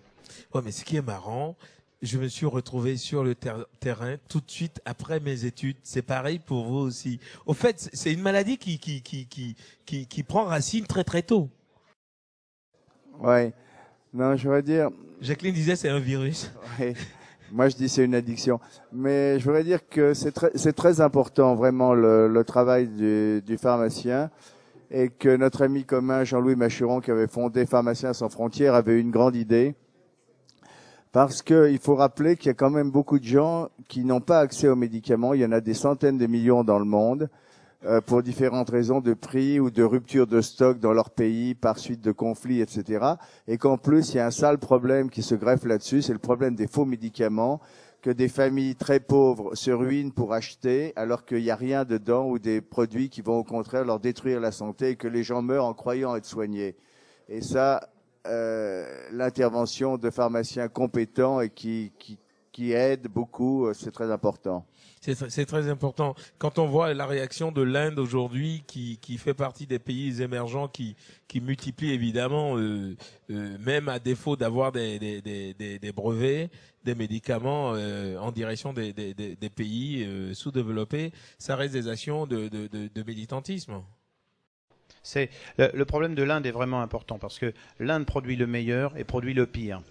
Ouais, mais ce qui est marrant, je me suis retrouvé sur le terrain tout de suite après mes études. C'est pareil pour vous aussi. Au fait, c'est une maladie qui prend racine très très tôt. Ouais. Non, je voudrais dire... Jacqueline disait c'est un virus. Ouais. Moi, je dis c'est une addiction. Mais je voudrais dire que c'est très important, vraiment, le travail du pharmacien. Et que notre ami commun, Jean-Louis Machuron, qui avait fondé Pharmaciens sans frontières, avait une grande idée. Parce qu'il faut rappeler qu'il y a quand même beaucoup de gens qui n'ont pas accès aux médicaments. Il y en a des centaines de millions dans le monde. Pour différentes raisons de prix ou de rupture de stock dans leur pays par suite de conflits, etc. Et qu'en plus, il y a un sale problème qui se greffe là-dessus, c'est le problème des faux médicaments, que des familles très pauvres se ruinent pour acheter alors qu'il n'y a rien dedans ou des produits qui vont au contraire leur détruire la santé et que les gens meurent en croyant être soignés. Et ça, l'intervention de pharmaciens compétents et qui qui aide beaucoup, c'est très important. C'est très important. Quand on voit la réaction de l'Inde aujourd'hui, qui fait partie des pays émergents qui multiplient évidemment, même à défaut d'avoir des brevets, des médicaments en direction des pays sous-développés, ça reste des actions de militantisme. C'est le problème de l'Inde est vraiment important parce que l'Inde produit le meilleur et produit le pire.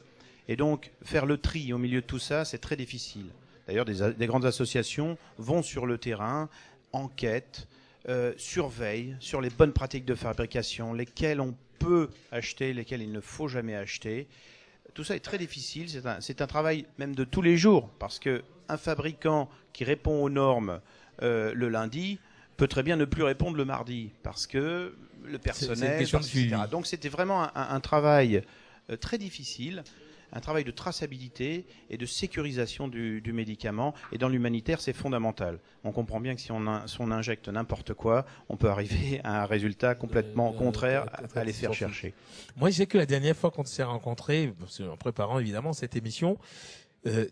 Et donc faire le tri au milieu de tout ça, c'est très difficile. D'ailleurs, des grandes associations vont sur le terrain, enquêtent, surveillent sur les bonnes pratiques de fabrication, lesquelles on peut acheter, lesquelles il ne faut jamais acheter. Tout ça est très difficile. C'est un travail même de tous les jours parce que un fabricant qui répond aux normes le lundi peut très bien ne plus répondre le mardi parce que le personnel, etc. Donc c'était vraiment un travail très difficile, un travail de traçabilité et de sécurisation du médicament. Et dans l'humanitaire, c'est fondamental. On comprend bien que si on injecte n'importe quoi, on peut arriver à un résultat complètement contraire à les faire chercher. Moi, je sais que la dernière fois qu'on s'est rencontrés, en préparant évidemment cette émission,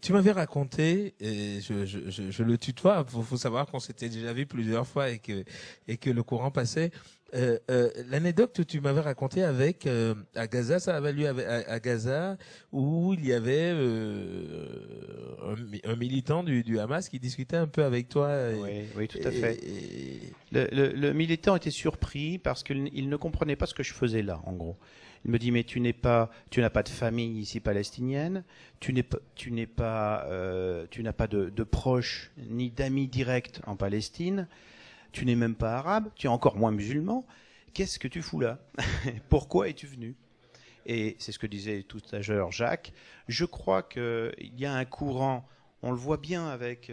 tu m'avais raconté, et je le tutoie, faut savoir qu'on s'était déjà vu plusieurs fois et que le courant passait. L'anecdote que tu m'avais racontée avec à Gaza, ça avait lieu à Gaza, où il y avait un militant du Hamas qui discutait un peu avec toi. Oui, tout à fait. Le militant était surpris parce qu'il ne comprenait pas ce que je faisais là, en gros. Il me dit mais tu n'as pas de famille ici palestinienne, tu n'as pas de proches ni d'amis directs en Palestine, tu n'es même pas arabe, tu es encore moins musulman. Qu'est-ce que tu fous là? Pourquoi es-tu venu? Et c'est ce que disait tout à l'heure Jacques. Je crois qu'il y a un courant, on le voit bien avec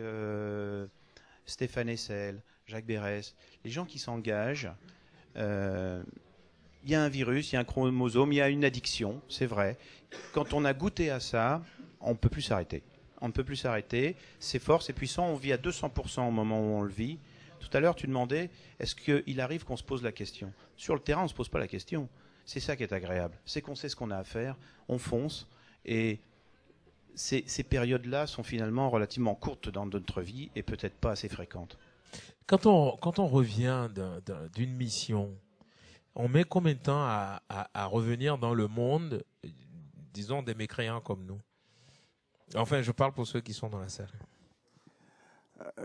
Stéphane Hessel, Jacques Berès, les gens qui s'engagent. Il y a un virus, il y a un chromosome, il y a une addiction, c'est vrai. Quand on a goûté à ça, on ne peut plus s'arrêter. On ne peut plus s'arrêter. C'est fort, c'est puissant. On vit à 200% au moment où on le vit. Tout à l'heure, tu demandais, est-ce qu'il arrive qu'on se pose la question? Sur le terrain, on ne se pose pas la question. C'est ça qui est agréable. C'est qu'on sait ce qu'on a à faire, on fonce. Et ces périodes-là sont finalement relativement courtes dans notre vie et peut-être pas assez fréquentes. Quand on revient d'une mission, on met combien de temps à revenir dans le monde, disons, des mécréants comme nous? Enfin, je parle pour ceux qui sont dans la salle.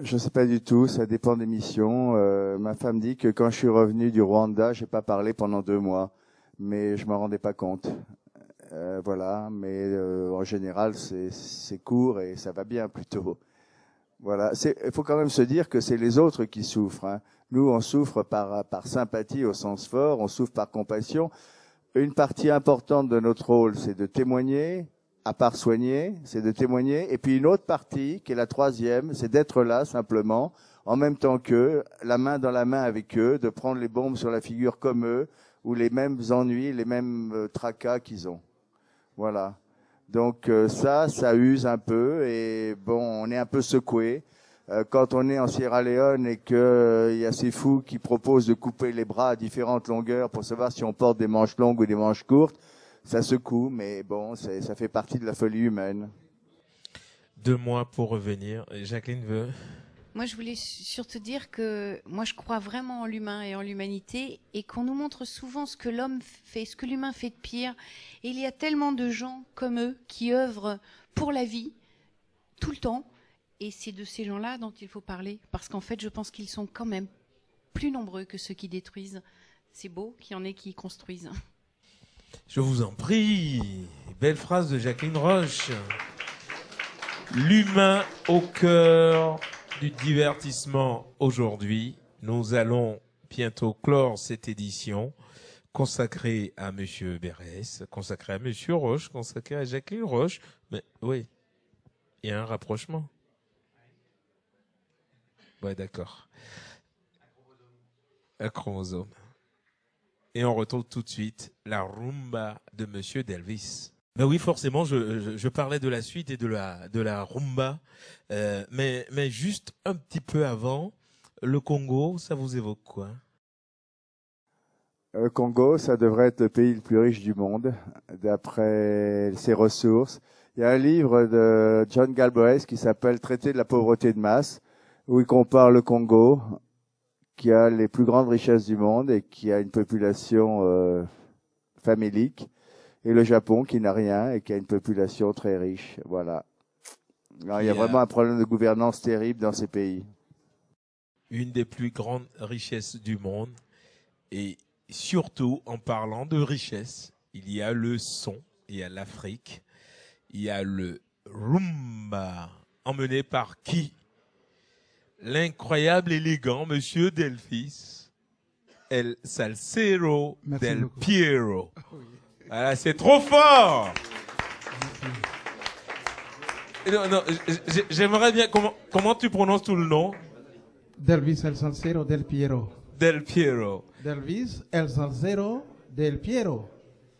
Je ne sais pas du tout, ça dépend des missions. Ma femme dit que quand je suis revenu du Rwanda, j'ai pas parlé pendant 2 mois, mais je m'en rendais pas compte. Voilà, mais en général, c'est court et ça va bien plutôt. Voilà, il faut quand même se dire que c'est les autres qui souffrent, hein. Nous, on souffre par sympathie au sens fort, on souffre par compassion. Une partie importante de notre rôle, c'est de témoigner, à part soigner, c'est de témoigner. Et puis une autre partie, qui est la troisième, c'est d'être là simplement, en même temps qu'eux, la main dans la main avec eux, de prendre les bombes sur la figure comme eux, ou les mêmes ennuis, les mêmes tracas qu'ils ont. Voilà. Donc ça use un peu, et bon, on est un peu secoué. Quand on est en Sierra Leone et qu'il y a ces fous qui proposent de couper les bras à différentes longueurs pour savoir si on porte des manches longues ou des manches courtes, ça secoue, mais bon, ça fait partie de la folie humaine. 2 mois pour revenir. Jacqueline veut... Moi, je voulais surtout dire que moi, je crois vraiment en l'humain et en l'humanité, et qu'on nous montre souvent ce que l'homme fait, ce que l'humain fait de pire. Et il y a tellement de gens comme eux qui œuvrent pour la vie, tout le temps. Et c'est de ces gens-là dont il faut parler, parce qu'en fait, je pense qu'ils sont quand même plus nombreux que ceux qui détruisent. C'est beau qu'il y en ait qui construisent. Je vous en prie. Belle phrase de Jacqueline Roche. L'humain au cœur du divertissement aujourd'hui. Nous allons bientôt clore cette édition consacrée à Monsieur Berès, consacrée à Monsieur Roche, consacrée à Jacqueline Roche. Mais oui, il y a un rapprochement. Ouais, d'accord. Un chromosome. Et on retrouve tout de suite la rumba de Monsieur Delvis. Mais oui, forcément, je parlais de la suite et de la rumba. Mais juste un petit peu avant, le Congo, ça vous évoque quoi? Le Congo, ça devrait être le pays le plus riche du monde, d'après ses ressources. Il y a un livre de John Galbraith qui s'appelle Traité de la pauvreté de masse, où il compare le Congo, qui a les plus grandes richesses du monde et qui a une population famélique, et le Japon qui n'a rien et qui a une population très riche. Voilà. Alors, il y a vraiment un problème de gouvernance terrible dans ces pays. Une des plus grandes richesses du monde, et surtout en parlant de richesse, il y a le son, il y a l'Afrique, il y a le rumba, emmené par qui? L'incroyable élégant Monsieur Delphis, El Salsero del Piero. Voilà, c'est trop fort. Non, j'aimerais bien, comment tu prononces tout le nom? Delphis El Salsero del Piero. Del Piero. Delphis El Salsero del Piero.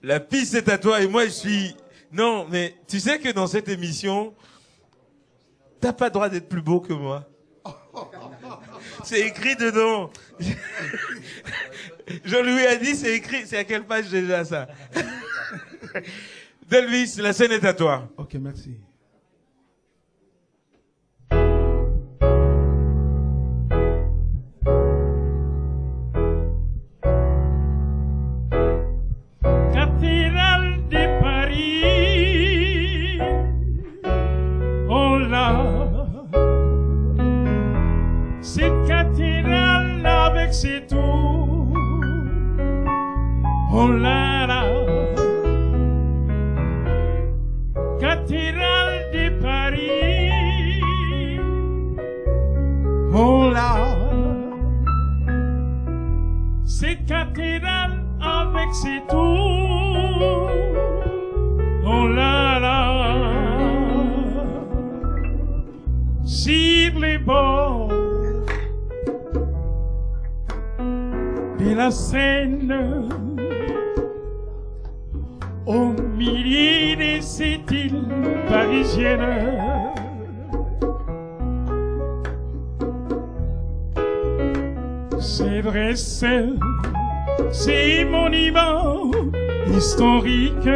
La piste est à toi et moi je suis... Non, mais tu sais que dans cette émission, t'as pas le droit d'être plus beau que moi. C'est écrit dedans. Jean-Louis a dit, c'est écrit. C'est à quelle page déjà ça? Delphis, la scène est à toi. Ok, merci. Cathédrale de Paris, oh là, cette cathédrale avec ses tours, oh là là, cathédrale de Paris, oh là, cette cathédrale avec ses tours, oh là là, sur les bords de la Seine, au milieu de cette île parisienne, c'est dresse ces monuments historiques,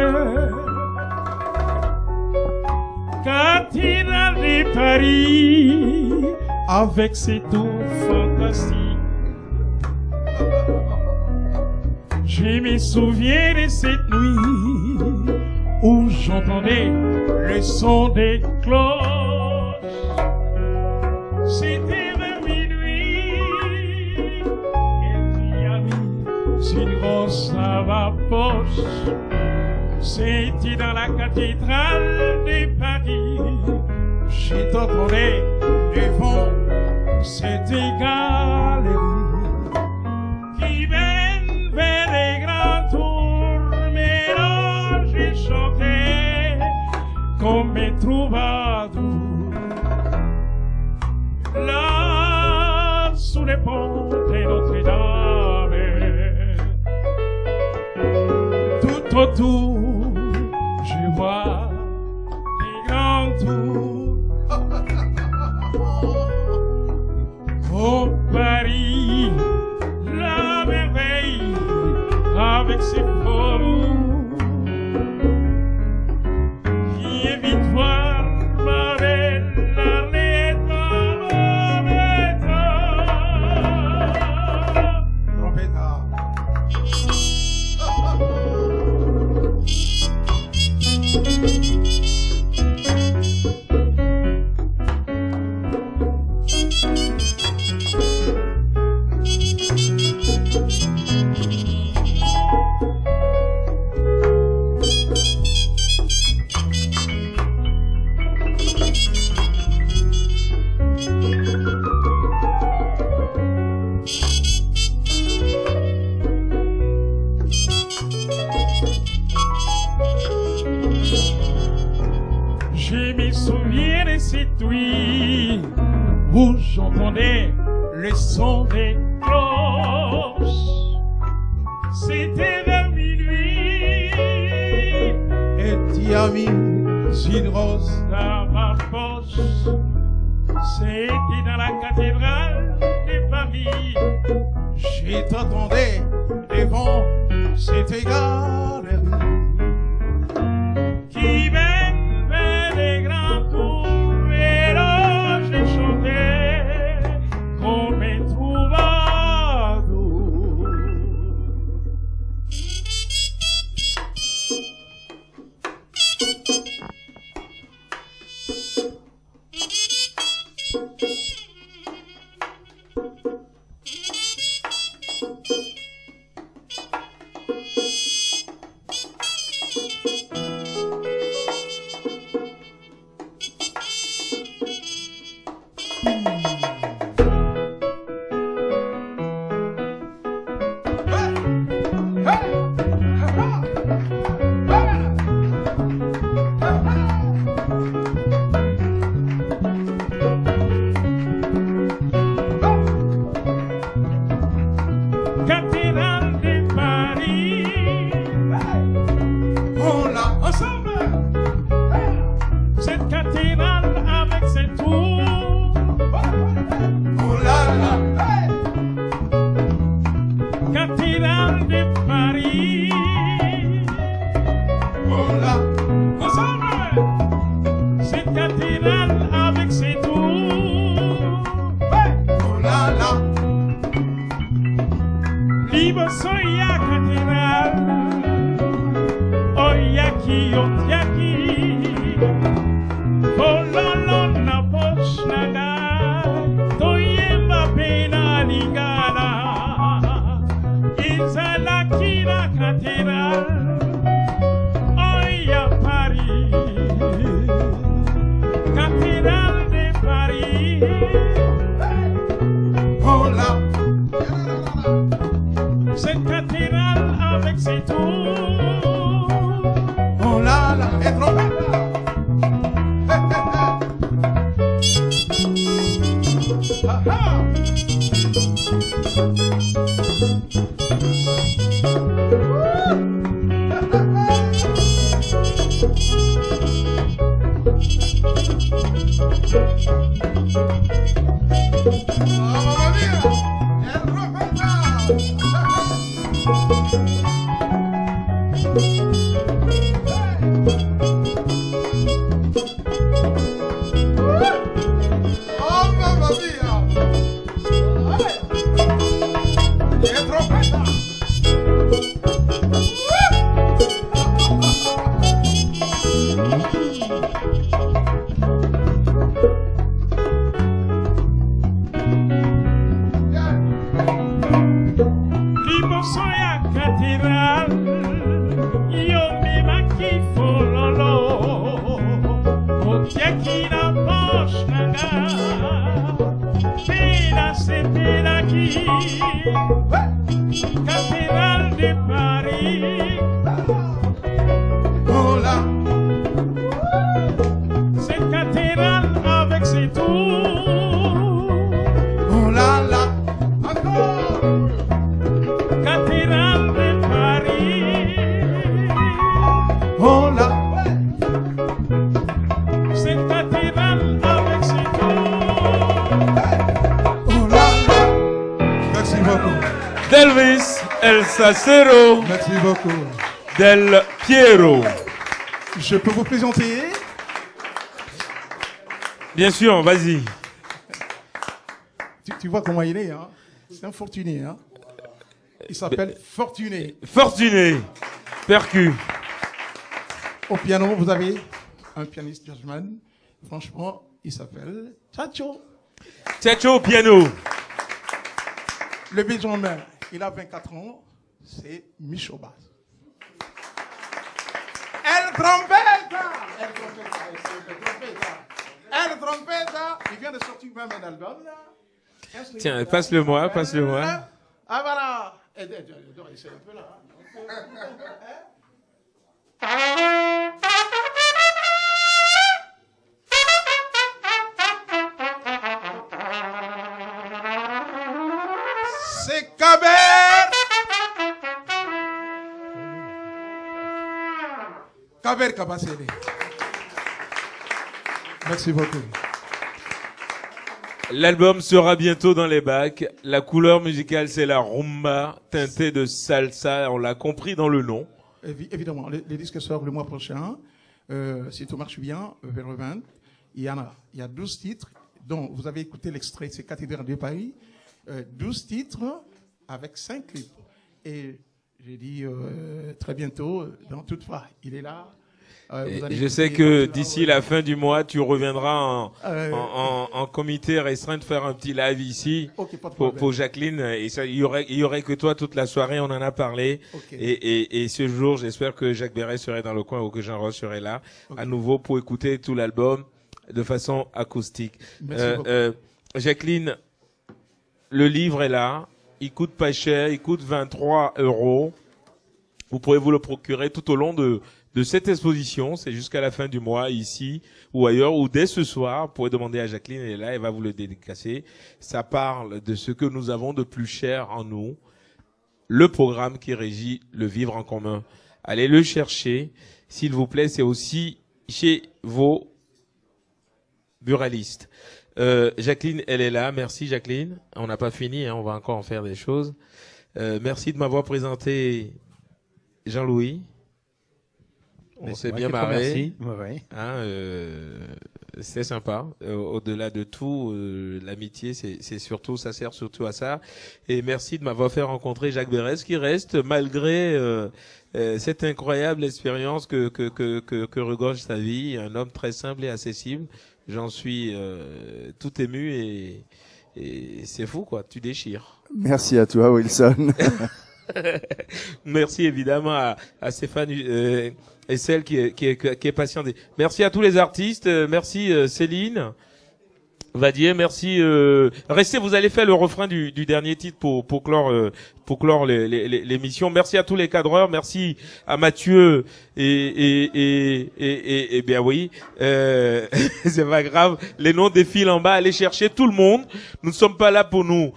cathédrale de Paris avec ses tours fantastiques. Je me souviens de cette nuit où j'entendais le son des cloches. C'était vers minuit, et a mis une grosse lave-poche. C'était dans la cathédrale de Paris. Je t'entendais devant cette galerie qui mène vers les grands tours. Mélange et chantait comme mes troubadours. Là, sous les ponts de Notre-Dame, tout autour, je vois des grands tours. Oh Paris, la merveille avec ses formes qui évite voir ma belle Arlette, ma Trompetta. Je me souviens de cette nuit où j'entendais le son des cloches. C'était vers minuit et tu as mis une rose dans ma poche. C'était dans la cathédrale de Paris. Je t'attendais devant cette galerie qui mène vers Cette cathédrale avec ses tours. Oh là là. Cathédrale de Paris. Oh là. Ensemble. Cette cathédrale avec ses tours. Oh là là. Libre soya cathédrale. Oyaki otiaki. Vololo na pochnaga. Toyemba pena lingala. Izalaki la cathédrale. Oya Paris. Cathédrale de Paris. Oh là. Cette cathédrale avec ses tours. Oh là là. Et trompette là. Ah ah. Cathédrale de Paris. Oh là. Cette cathédrale avec ses tours. Oh là là. Encore. Cathédrale de Paris. Oh là. Cette cathédrale avec ses tours. Oh là là. Merci beaucoup. D'Elvis El Sacero. Merci beaucoup. Del Piero. Je peux vous présenter? Bien sûr, vas-y. Tu vois comment il est, hein? C'est un fortuné, hein? Il s'appelle Fortuné. Fortuné. Percu. Au piano, vous avez un pianiste jazzman. Franchement, il s'appelle Tchacho. Tchacho au piano. Le Benjamin, il a 24 ans. C'est Micho Bass. El Trompeta! El Trompeta, El Trompeta, il vient de sortir même un album. Tiens, passe-le-moi, passe-le-moi. Ah voilà! C'est un peu là. C'est Kaber! Kaber Kabasele. Merci beaucoup. L'album sera bientôt dans les bacs. La couleur musicale, c'est la rumba, teintée de salsa. On l'a compris dans le nom. Évidemment, les disques sortent le mois prochain. Si tout marche bien, vers le 20. Il y a 12 titres, dont vous avez écouté l'extrait, c'est Cathédrale de Paris. 12 titres avec 5 clips. Et j'ai dit très bientôt, dans toute fois, il est là. Je sais que d'ici la fin du mois, tu reviendras en comité restreint de faire un petit live ici pour Jacqueline. Et ça, il y aurait que toi toute la soirée, on en a parlé. Et ce jour, j'espère que Jacques Béret serait dans le coin ou que Jean Ross serait là à nouveau pour écouter tout l'album de façon acoustique. Jacqueline, le livre est là. Il coûte pas cher, il coûte 23 €. Vous pourrez vous le procurer tout au long de cette exposition. C'est jusqu'à la fin du mois, ici ou ailleurs, ou dès ce soir. Vous pourrez demander à Jacqueline, elle est là, elle va vous le dédicacer. Ça parle de ce que nous avons de plus cher en nous. Le programme qui régit le vivre en commun. Allez le chercher, s'il vous plaît. C'est aussi chez vos buraliste. Jacqueline, elle est là. Merci Jacqueline. On n'a pas fini, hein, on va encore en faire des choses. Merci de m'avoir présenté Jean-Louis. On s'est bien marré. Merci. Ouais. Hein, c'est sympa. Au-delà de tout, l'amitié, c'est surtout, ça sert surtout à ça. Et merci de m'avoir fait rencontrer Jacques Berès, qui reste malgré cette incroyable expérience que regorge sa vie, un homme très simple et accessible. J'en suis tout ému et c'est fou, quoi. Tu déchires. Merci à toi, Wilson. Merci évidemment à Stéphane et celle qui est patientée. Merci à tous les artistes. Merci Céline Vadier. Merci. Restez, vous allez faire le refrain du dernier titre pour clore l'émission. Merci à tous les cadreurs. Merci à Mathieu et bien oui, c'est pas grave. Les noms défilent en bas. Allez chercher tout le monde. Nous ne sommes pas là pour nous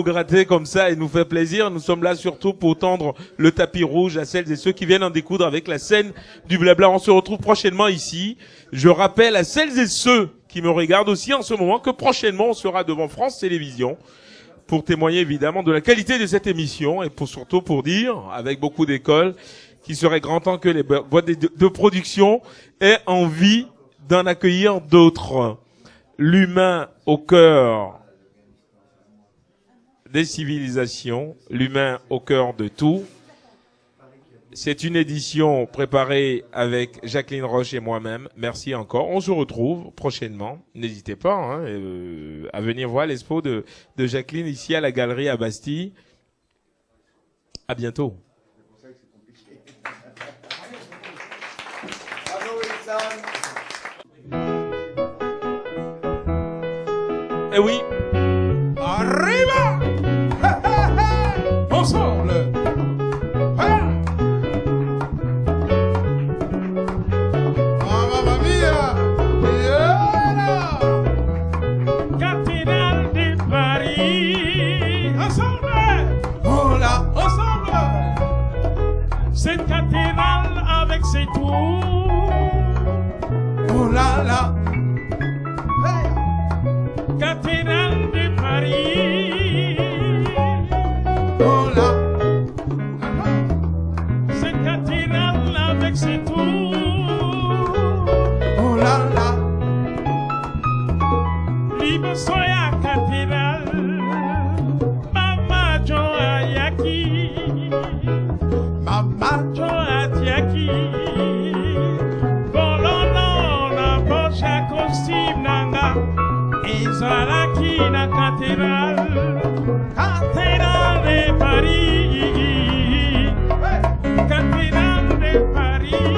gratter comme ça et nous faire plaisir. Nous sommes là surtout pour tendre le tapis rouge à celles et ceux qui viennent en découdre avec la scène du blabla. On se retrouve prochainement ici. Je rappelle à celles et ceux qui me regardent aussi en ce moment que prochainement on sera devant France Télévisions pour témoigner évidemment de la qualité de cette émission et surtout pour dire, avec beaucoup d'écoles, qu'il serait grand temps que les boîtes de production aient envie d'en accueillir d'autres. L'humain au cœur des civilisations, l'humain au cœur de tout. C'est une édition préparée avec Jacqueline Roche et moi-même. Merci encore. On se retrouve prochainement. N'hésitez pas à venir voir l'expo de Jacqueline ici à la galerie à Bastille. À bientôt. Eh oui. Arriba! Ensemble! Cathédrale de Paris, ensemble, on l'a ensemble. Cette cathédrale avec ses tours, on l'a là. Cathédrale de Paris, on l'a. Cette cathédrale avec ses tours, on l'a là. Libre soya cathédrale, Mama Joa Yaki, Mama Joa Tiaki, Bololo na bocha costume nanga, Izalaki na cathédrale, cathédrale de Paris, cathédrale de Paris,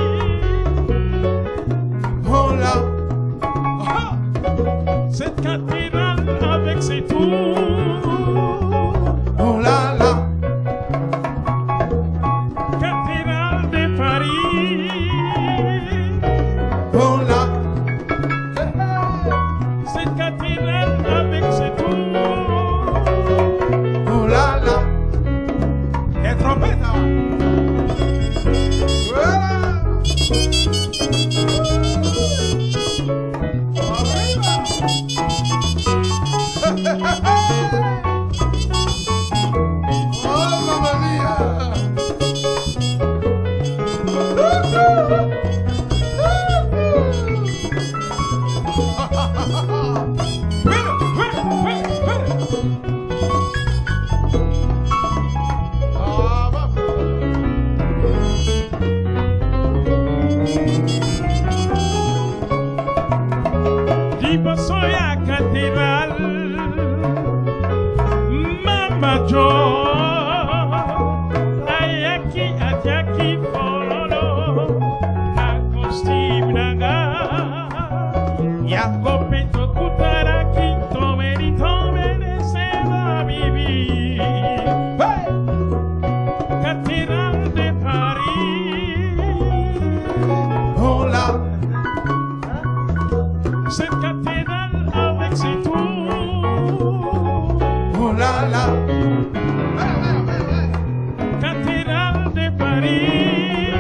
oh là. Cette cathédrale avec ses tours, oh là là. Cathédrale de Paris, oh là. Cette cathédrale avec ses tours, oh là là. Et trompette, voilà. Oh, mamma mia! Libre soya cathédrale, Mama Jo, Ayaki Atiaki Fololo, na costume nanga, Yako Peto Kutara Kinto Merito Meneseva Bibi, Cathédrale de Paris, oh là. Cette cathédrale avec ses tours, oh là là. Cathédrale de Paris,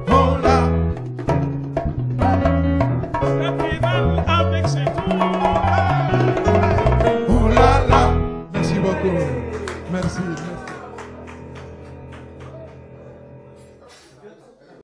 oh là. beaucoup. Merci.